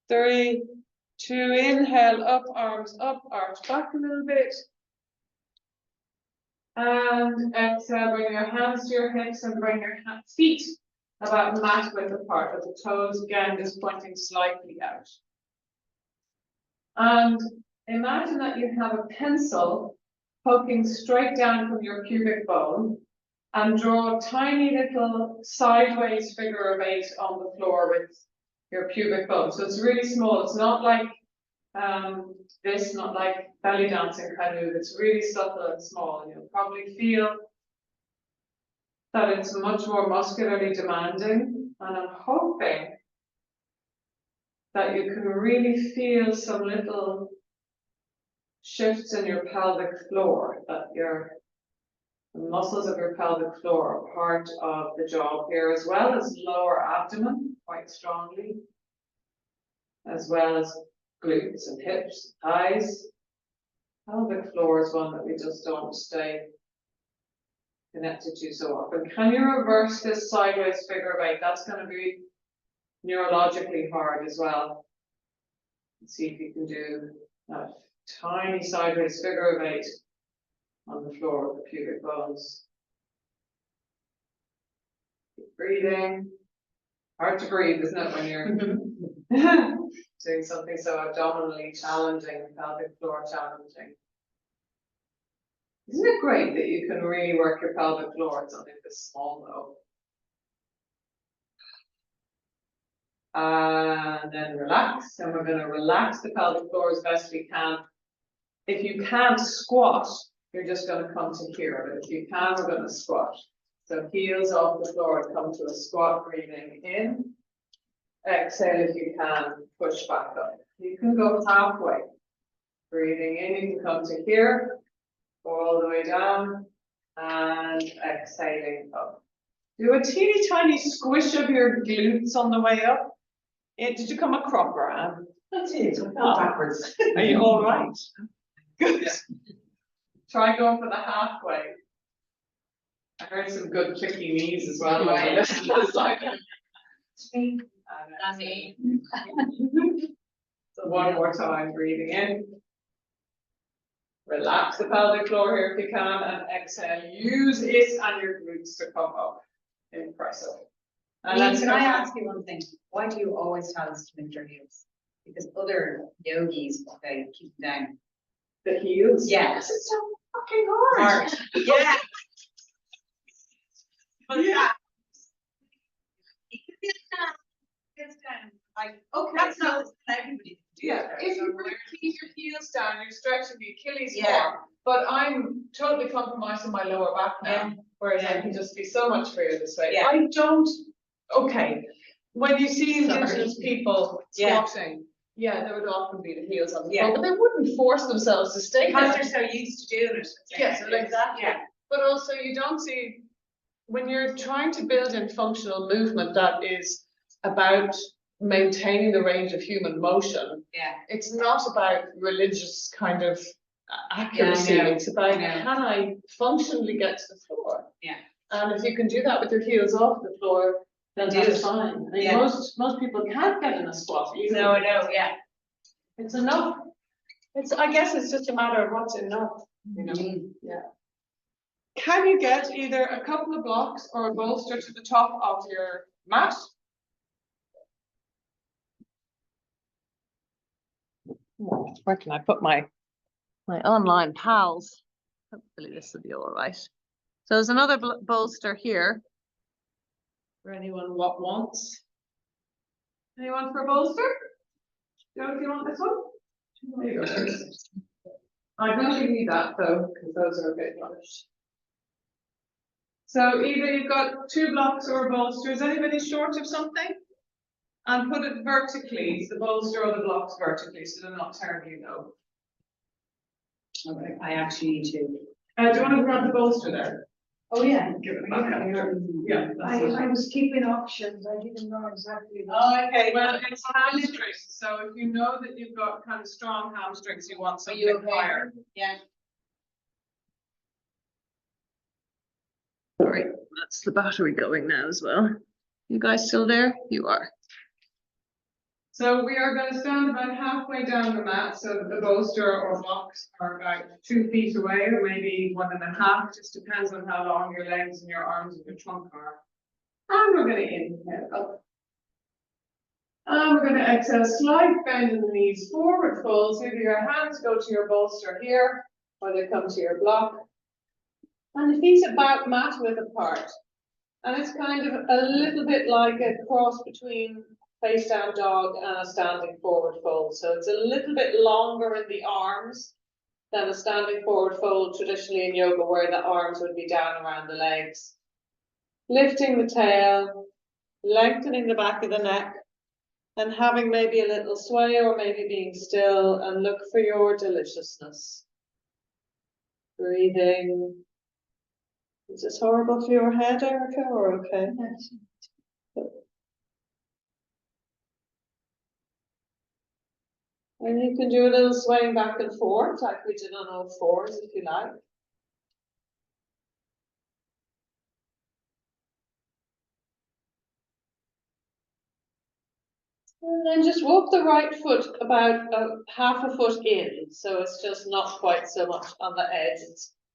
3, 2. Inhale, up, arms up, arch back a little bit. And exhale, bring your hands to your hips and bring your feet about mat width apart, with the toes again just pointing slightly out. And imagine that you have a pencil poking straight down from your pubic bone, and draw a tiny little sideways figure of 8 on the floor with your pubic bone. So it's really small. It's not like this, not like belly dancing kind of move. It's really subtle and small, and you'll probably feel that it's much more muscularly demanding. And I'm hoping that you can really feel some little shifts in your pelvic floor, that the muscles of your pelvic floor are part of the job here, as well as lower abdomen, quite quite strongly, as well as glutes and hips, thighs. Pelvic floor is one that we just don't stay connected to so often. Can you reverse this sideways figure of 8? That's going to be neurologically hard as well. Let's see if you can do that tiny sideways figure of 8 on the floor with the pubic bones. Keep breathing. Hard to breathe, isn't it, when you're doing something so abdominally challenging, pelvic floor challenging. Isn't it great that you can really work your pelvic floor? It's something this small though. And then relax, and we're going to relax the pelvic floor as best we can. If you can't squat, you're just going to come to here, but if you can, we're going to squat. So heels off the floor and come to a squat, breathing in. Exhale if you can, push back up. You can go halfway. Breathing in, you can come to here, go all the way down, and exhaling up. Do a teeny tiny squish of your glutes on the way up. Did you come a cropper, Anne? That's it, I fell backwards. Are you all right? Good. Try going for the halfway. I heard some good clicky knees as well. Right. That's Me. So one more time, breathing in. Relax the pelvic floor here if you can, and exhale. Use it and your glutes to come up. Impressive. And Can I ask you one thing? Why do you always tell us to lift your heels? Because other yogis, they keep them down. the heels? Yes. It's so fucking hard. Yeah. Yeah. Like, Okay, that's so not everybody can do yeah, that. if So you where- keep your heels down, you're stretching the Achilles Yeah. more. But I'm totally compromising my lower back now, Yeah. whereas I Yeah. can just be so much freer this way. Yeah. I don't. Okay, when you see Sorry. indigenous people Yeah. squatting, yeah, there would often be the heels on the Yeah. floor, but they wouldn't force themselves to stay Because there. they're so used to doing it. Yes, exactly. Yeah. But also, you don't see when you're trying to build in functional movement that is about maintaining the range of human motion. Yeah. It's not about religious kind of accuracy. know, It's about I know. can I functionally get to the floor? Yeah. And if you can do that with your heels off the floor, then Do that's it. fine. I mean, Yeah. most people can't get in a squat. Even No, I know, yeah. It's enough. I guess it's just a matter of what's enough. You know. Mhm. Can you get either a couple of blocks or a bolster to the top of your mat? Where can I put my online pals? Hopefully this will be all right. So there's another bolster here for anyone what wants. Anyone for a bolster? Joe, do you want this one? There you go. I'm gonna give you that though, because those are a bit rubbish. So either you've got 2 blocks or a bolster. Is anybody short of something? And put it vertically, the bolster or the blocks vertically, so they're not terribly low. Okay, I actually need to. Do you want to grab the bolster there? Oh, yeah. Give it back after. Yeah. that's it. I was keeping options, I didn't know exactly. Oh, okay, well, it's hamstrings, so if you know that you've got kind of strong hamstrings, you want Are you something okay? higher. Yeah. Sorry, that's the battery going now as well. You guys still there? You are. So we are going to stand about halfway down the mat, so that the bolster or blocks are about 2 feet away, or maybe 1.5, just depends on how long your legs and your arms and your trunk are. And we're going to inhale up. And we're going to exhale, slight bend in the knees, forward fold, so either your hands go to your bolster here, or they come to your block. And the feet about mat width apart. And it's kind of a little bit like a cross between face down dog and a standing forward fold. So it's a little bit longer in the arms than a standing forward fold traditionally in yoga, where the arms would be down around the legs. Lifting the tail, lengthening the back of the neck, and having maybe a little sway or maybe being still, and look for your deliciousness. Breathing. Is this horrible for your head, Erica, or okay? And you can do a little swaying back and forth, like we did on all fours, if you like. And then just walk the right foot about half a foot in, so it's just not quite so much on the edge.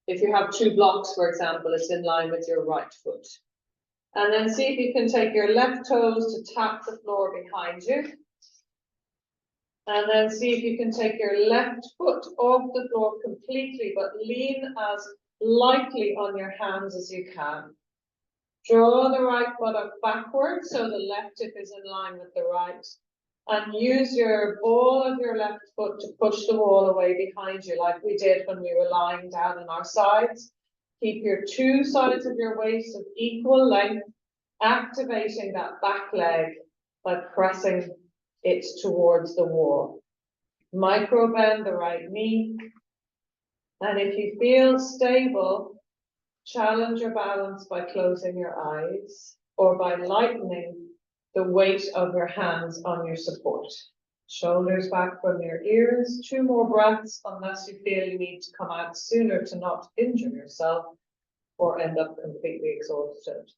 If you have two blocks, for example, it's in line with your right foot. And then see if you can take your left toes to tap the floor behind you. And then see if you can take your left foot off the floor completely, but lean as lightly on your hands as you can. Draw the right foot up backwards so the left hip is in line with the right. And use your ball of your left foot to push the wall away behind you, like we did when we were lying down on our sides. Keep your two sides of your waist of equal length, activating that back leg by pressing it towards the wall. Micro bend the right knee. And if you feel stable, challenge your balance by closing your eyes or by lightening the weight of your hands on your support. Shoulders back from your ears. 2 more breaths unless you feel you need to come out sooner to not injure yourself or end up completely exhausted.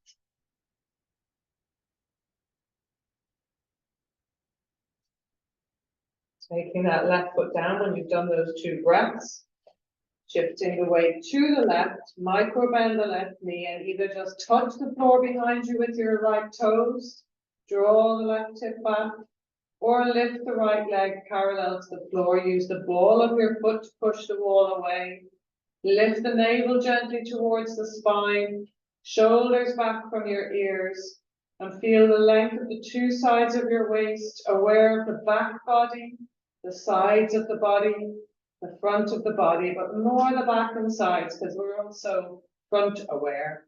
Taking that left foot down when you've done those 2 breaths. Shifting the weight to the left, micro bend the left knee and either just touch the floor behind you with your right toes, draw the left hip back, or lift the right leg parallel to the floor. Use the ball of your foot to push the wall away. Lift the navel gently towards the spine, shoulders back from your ears, and feel the length of the 2 sides of your waist, aware of the back body, the sides of the body, the front of the body, but more the back and sides because we're also front aware.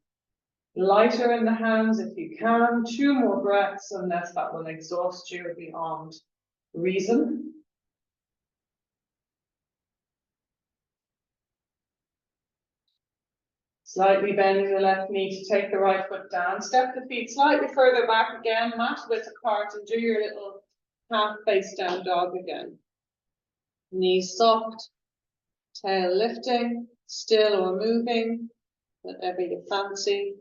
Lighter in the hands if you can. 2 more breaths unless that will exhaust you beyond reason. Slightly bending the left knee to take the right foot down. Step the feet slightly further back again, mat width apart, and do your little half face down dog again. Knees soft, tail lifting, still or moving, whatever you fancy.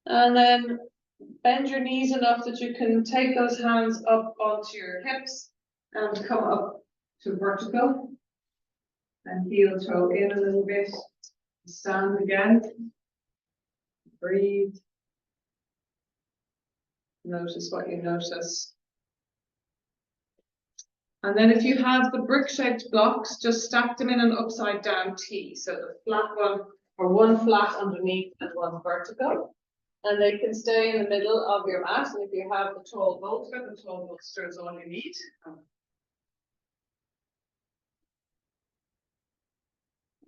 And then bend your knees enough that you can take those hands up onto your hips and come up to vertical. And heel toe in a little bit. Stand again. Breathe. Notice what you notice. And then if you have the brick-shaped blocks, just stack them in an upside-down T. So the flat one, or one flat underneath and one vertical. And they can stay in the middle of your mat. And if you have the tall bolster is all you need. Oh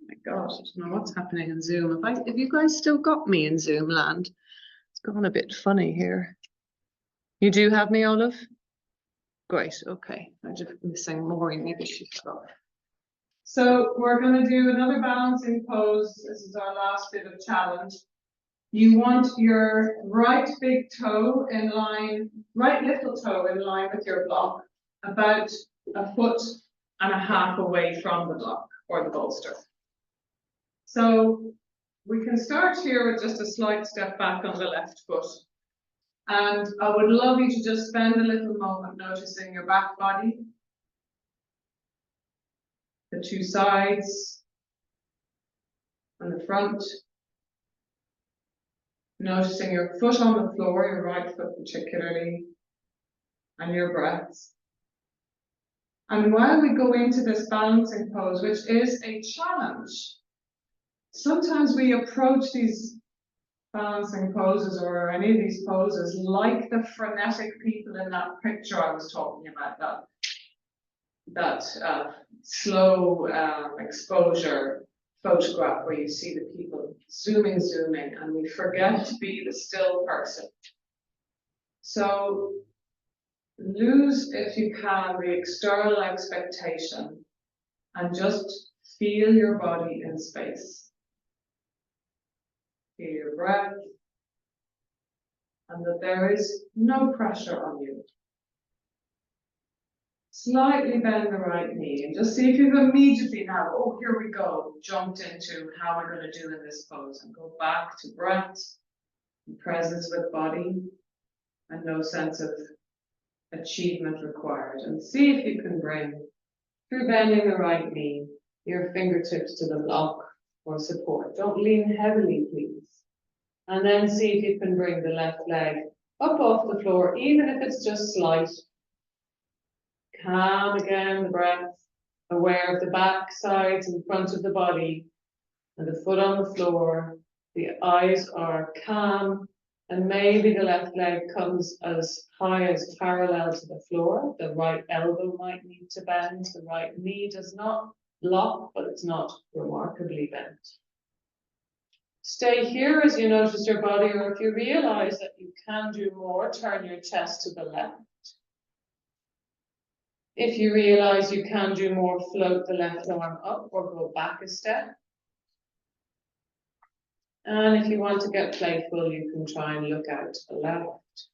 my gosh, I don't know what's happening in Zoom. If you guys still got me in Zoom land, it's gone a bit funny here. You do have me, Olive? Great, okay. I'm just missing Maureen, maybe she's got. So we're going to do another balancing pose. This is our last bit of challenge. You want your right big toe in line, right little toe in line with your block, about 1.5 feet away from the block or the bolster. So we can start here with just a slight step back on the left foot. And I would love you to just spend a little moment noticing your back body, the 2 sides, and the front. Noticing your foot on the floor, your right foot particularly, and your breaths. And while we go into this balancing pose, which is a challenge, sometimes we approach these balancing poses or any of these poses like the frenetic people in that picture I was talking about, that slow exposure photograph where you see the people zooming, and we forget to be the still person. So lose, if you can, the external expectation and just feel your body in space. Feel your breath. and that there is no pressure on you. Slightly bend the right knee and just see if you've immediately now, oh, here we go, jumped into how am I going to do in this pose, and go back to breath, and presence with body, and no sense of achievement required. And see if you can bring, through bending the right knee, your fingertips to the block or support. Don't lean heavily, please. And then see if you can bring the left leg up off the floor, even if it's just slight. Calm again, the breath, aware of the back, sides, and front of the body, and the foot on the floor. The eyes are calm, and maybe the left leg comes as high as parallel to the floor. The right elbow might need to bend. The right knee does not lock, but it's not remarkably bent. Stay here as you notice your body, or if you realize that you can do more, turn your chest to the left. If you realize you can do more, float the left arm up or go back a step. And if you want to get playful, you can try and look out to the left.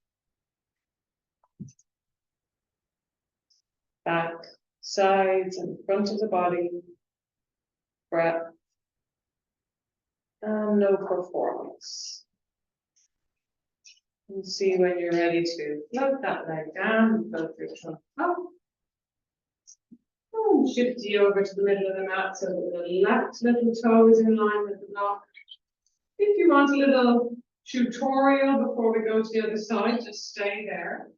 Back, sides, and front of the body. Breath. And no performance. And see when you're ready to float that leg down and float your trunk up. And shift you over to the middle of the mat so that the left little toe is in line with the block. If you want a little tutorial before we go to the other side, just stay there.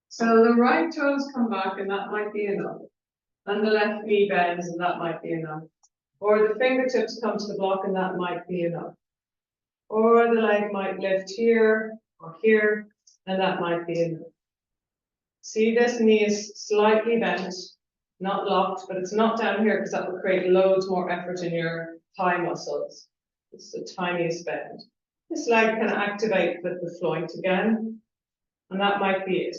So the right toes come back and that might be enough. And the left knee bends and that might be enough. Or the fingertips come to the block and that might be enough. Or the leg might lift here or here and that might be enough. See, this knee is slightly bent, not locked, but it's not down here because that will create loads more effort in your thigh muscles. It's the tiniest bend. This leg can activate with the float again, and that might be it.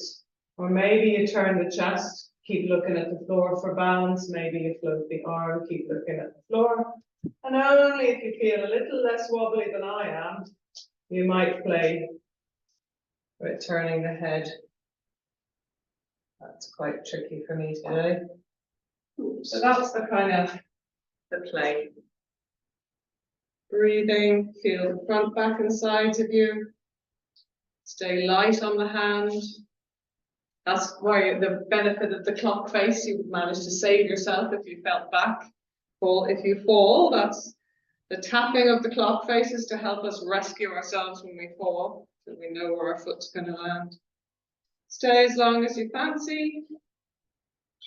Or maybe you turn the chest, keep looking at the floor for balance. Maybe you float the arm, keep looking at the floor. And only if you feel a little less wobbly than I am, you might play with turning the head. That's quite tricky for me today. So that's the kind of the play. Breathing, feel the front, back, and sides of you. Stay light on the hand. That's why the benefit of the clock face, you manage to save yourself if you felt back. Or if you fall, that's the tapping of the clock faces to help us rescue ourselves when we fall, so we know where our foot's going to land. Stay as long as you fancy.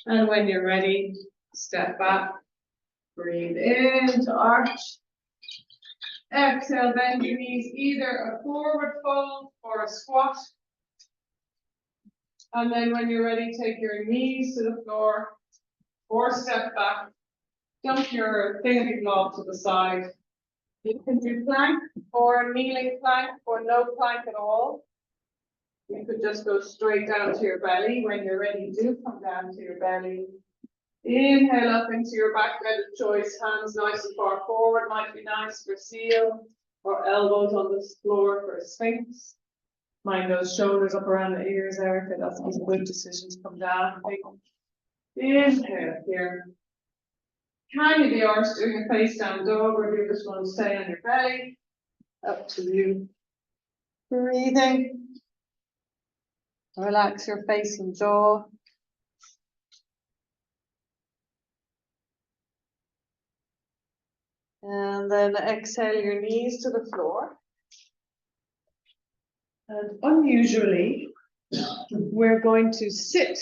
And when you're ready, step back. Breathe in to arch. Exhale, bend your knees, either a forward fold or a squat. And then when you're ready, take your knees to the floor or step back. Dump your thingy blob to the side. You can do plank or kneeling plank or no plank at all. You could just go straight down to your belly. When you're ready, do come down to your belly. Inhale up into your back bend of choice. Hands nice and far forward might be nice for seal, or elbows on the floor for a sphinx. Mind those shoulders up around the ears, Erica. That's a good decision to come down. Inhale here. Can you be arsed doing a face down dog, or do you just want to stay on your belly? Up to you. Breathing. Relax your face and jaw. And then exhale your knees to the floor. And unusually, we're going to sit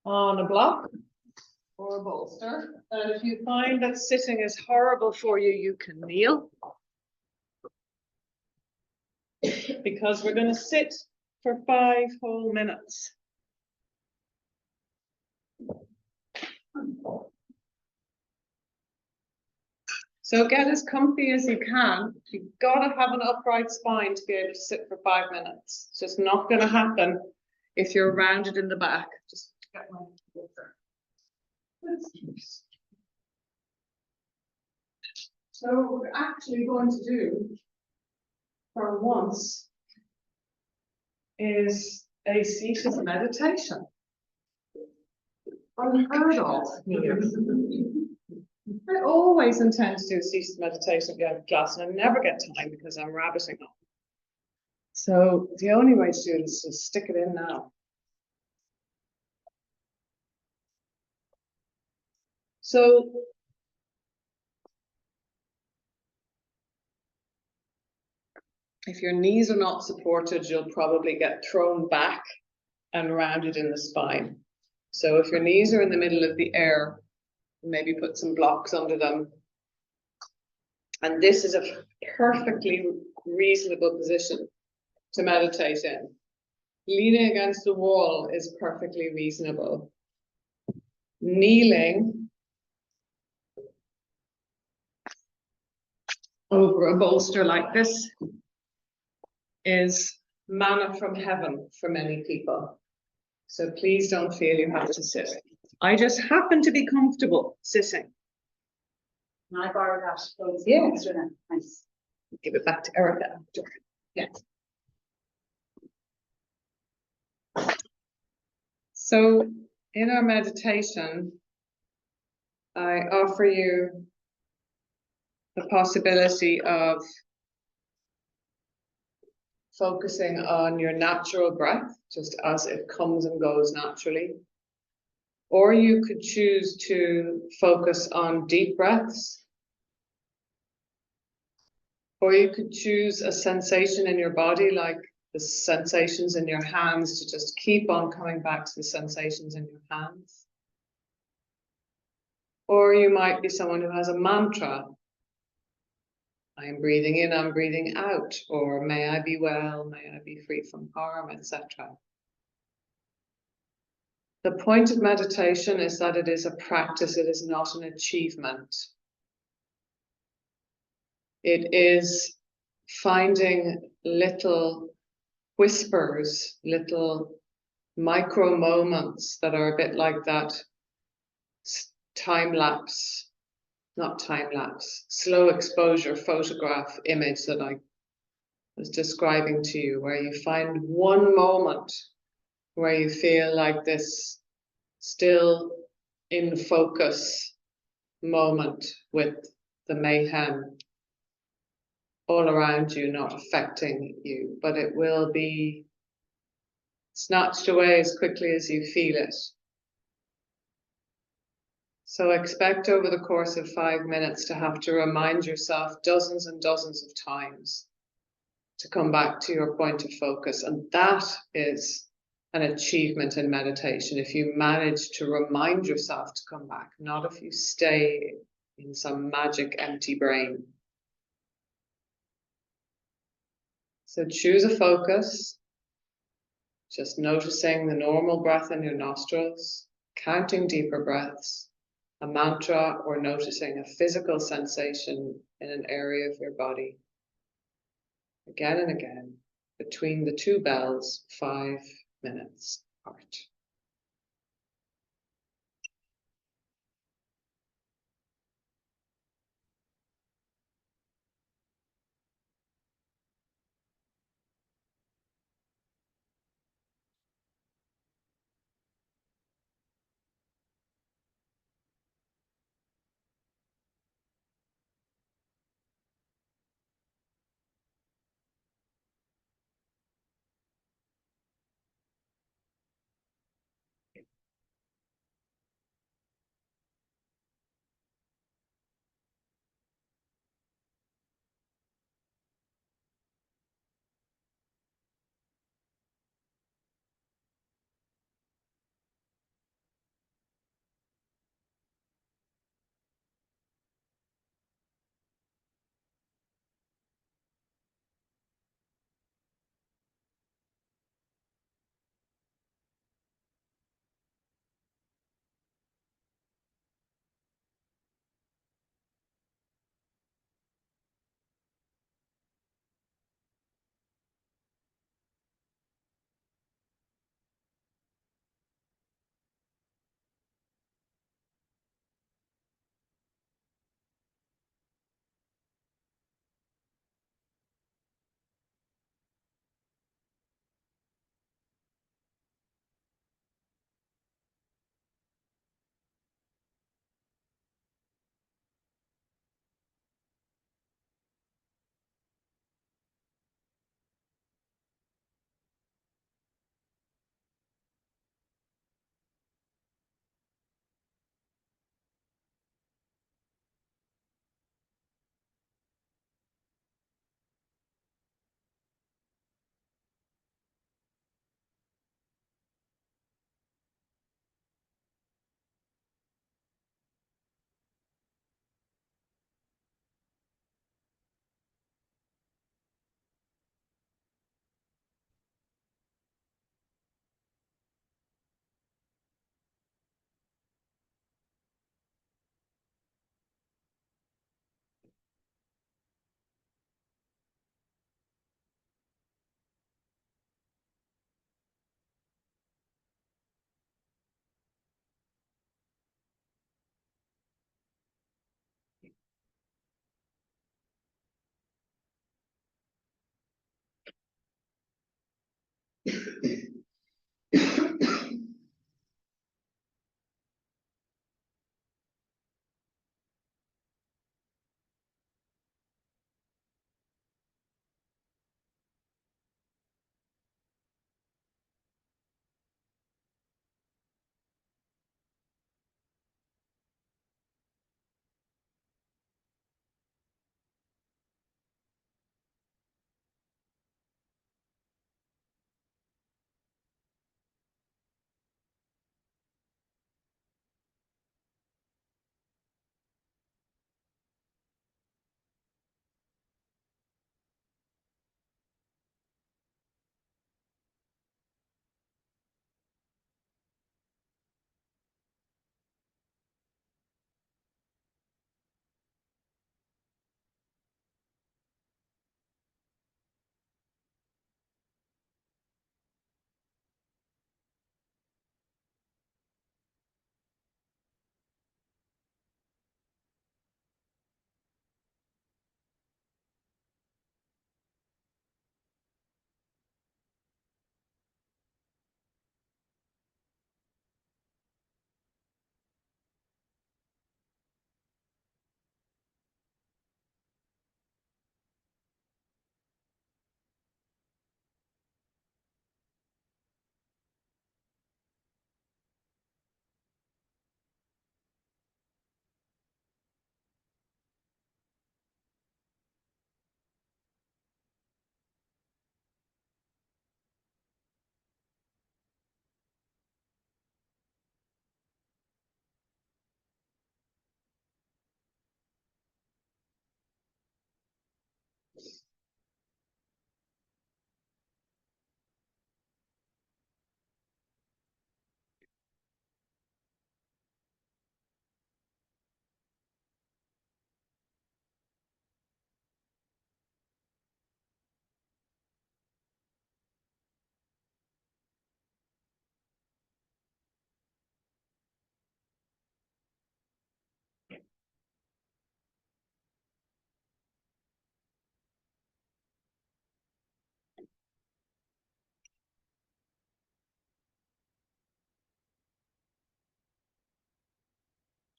on a block or a bolster. And if you find that sitting is horrible for you, you can kneel. Because we're going to sit for 5 whole minutes. So get as comfy as you can. You've got to have an upright spine to be able to sit for 5 minutes. It's just not going to happen if you're rounded in the back. Just get my water. So what we're actually going to do for once is a seated meditation. Unheard of here. I always intend to do a seated meditation behind class, and I never get time because I'm rabbiting on. So the only way to do it is to stick it in now. So if your knees are not supported, you'll probably get thrown back and rounded in the spine. So if your knees are in the middle of the air, maybe put some blocks under them. And this is a perfectly reasonable position to meditate in. Leaning against the wall is perfectly reasonable. Kneeling over a bolster like this is manna from heaven for many people. So please don't feel you have to sit. I just happen to be comfortable sitting. Can I borrow that? Yeah. Nice. Give it back to Erica after. Yeah. So in our meditation, I offer you the possibility of focusing on your natural breath, just as it comes and goes naturally. Or you could choose to focus on deep breaths. Or you could choose a sensation in your body, like the sensations in your hands, to just keep on coming back to the sensations in your hands. Or you might be someone who has a mantra. I am breathing in, I'm breathing out, or may I be well, may I be free from harm, etc. The point of meditation is that it is a practice, it is not an achievement. It is finding little whispers, little micro moments that are a bit like that time lapse, not time lapse, slow exposure photograph image that I was describing to you, where you find one moment where you feel like this still in focus moment with the mayhem all around you, not affecting you, but it will be snatched away as quickly as you feel it. So expect over the course of 5 minutes to have to remind yourself dozens and dozens of times to come back to your point of focus. And that is an achievement in meditation, if you manage to remind yourself to come back, not if you stay in some magic empty brain. So choose a focus, just noticing the normal breath in your nostrils, counting deeper breaths, a mantra, or noticing a physical sensation in an area of your body. Again and again, between the two bells, 5 minutes apart.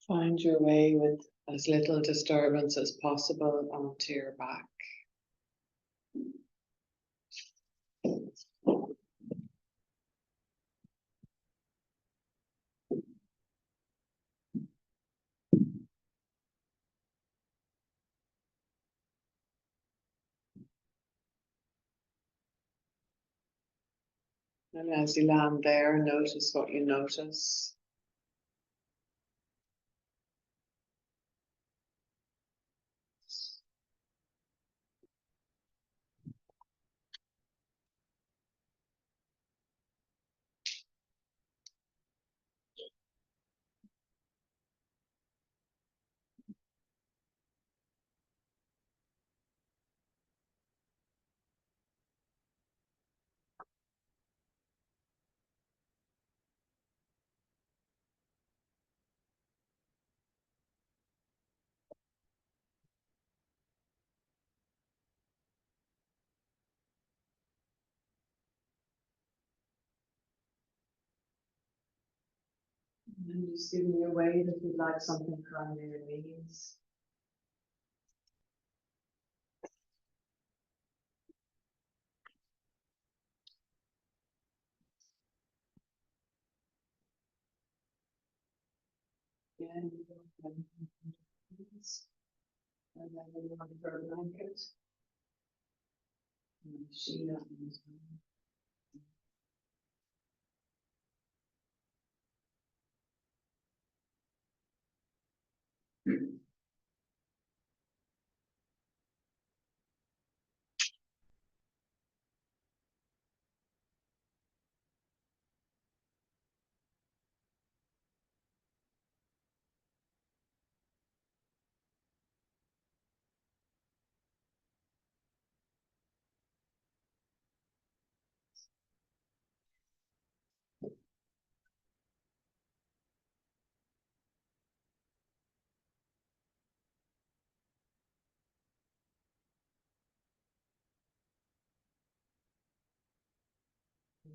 Find your way with as little disturbance as possible onto your back. And as you land there, notice what you notice. And just giving you a wave if you'd like something from your knees. Again, you go from knees. And then you want for a blanket. And sheet up as well.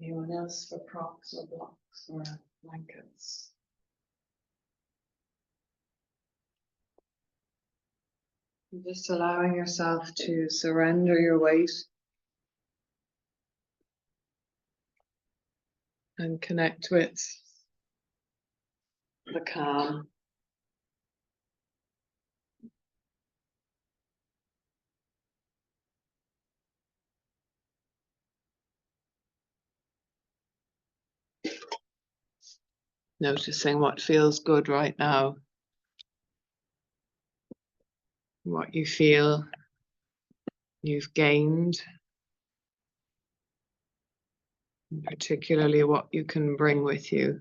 Anyone else for props or blocks or blankets? Just allowing yourself to surrender your weight and connect with the calm. Noticing what feels good right now, what you feel you've gained, and particularly what you can bring with you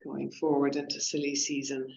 going forward into silly season.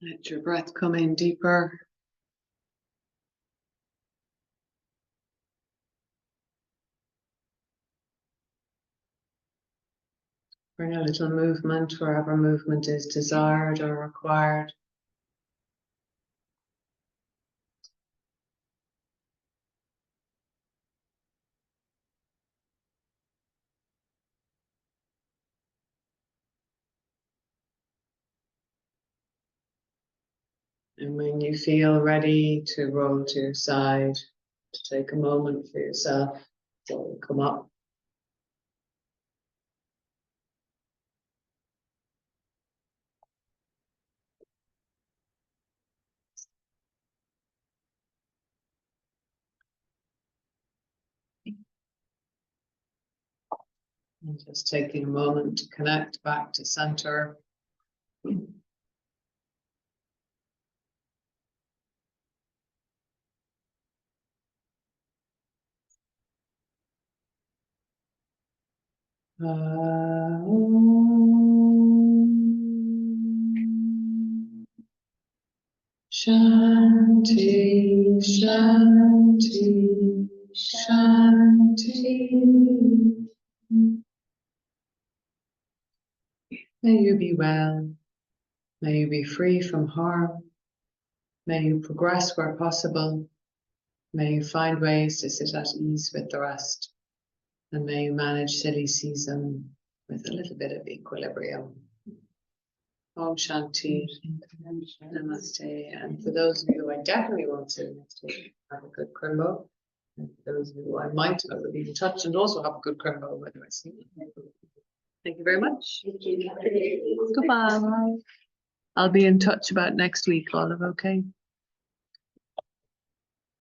Let your breath come in deeper. Bring a little movement wherever movement is desired or required. And when you feel ready to roll to your side, to take a moment for yourself, so come up. And just taking a moment to connect back to center. Shanti, Shanti, Shanti. May you be well. May you be free from harm. May you progress where possible. May you find ways to sit at ease with the rest. And may you manage silly season with a little bit of equilibrium. Om Shanti, Namaste. And for those of you who I definitely want to next week, have a good crimbo. And for those of you who I might be in touch and also have a good crimbo, whether I see you. Thank you very much. Goodbye. I'll be in touch about next week, Olive, okay?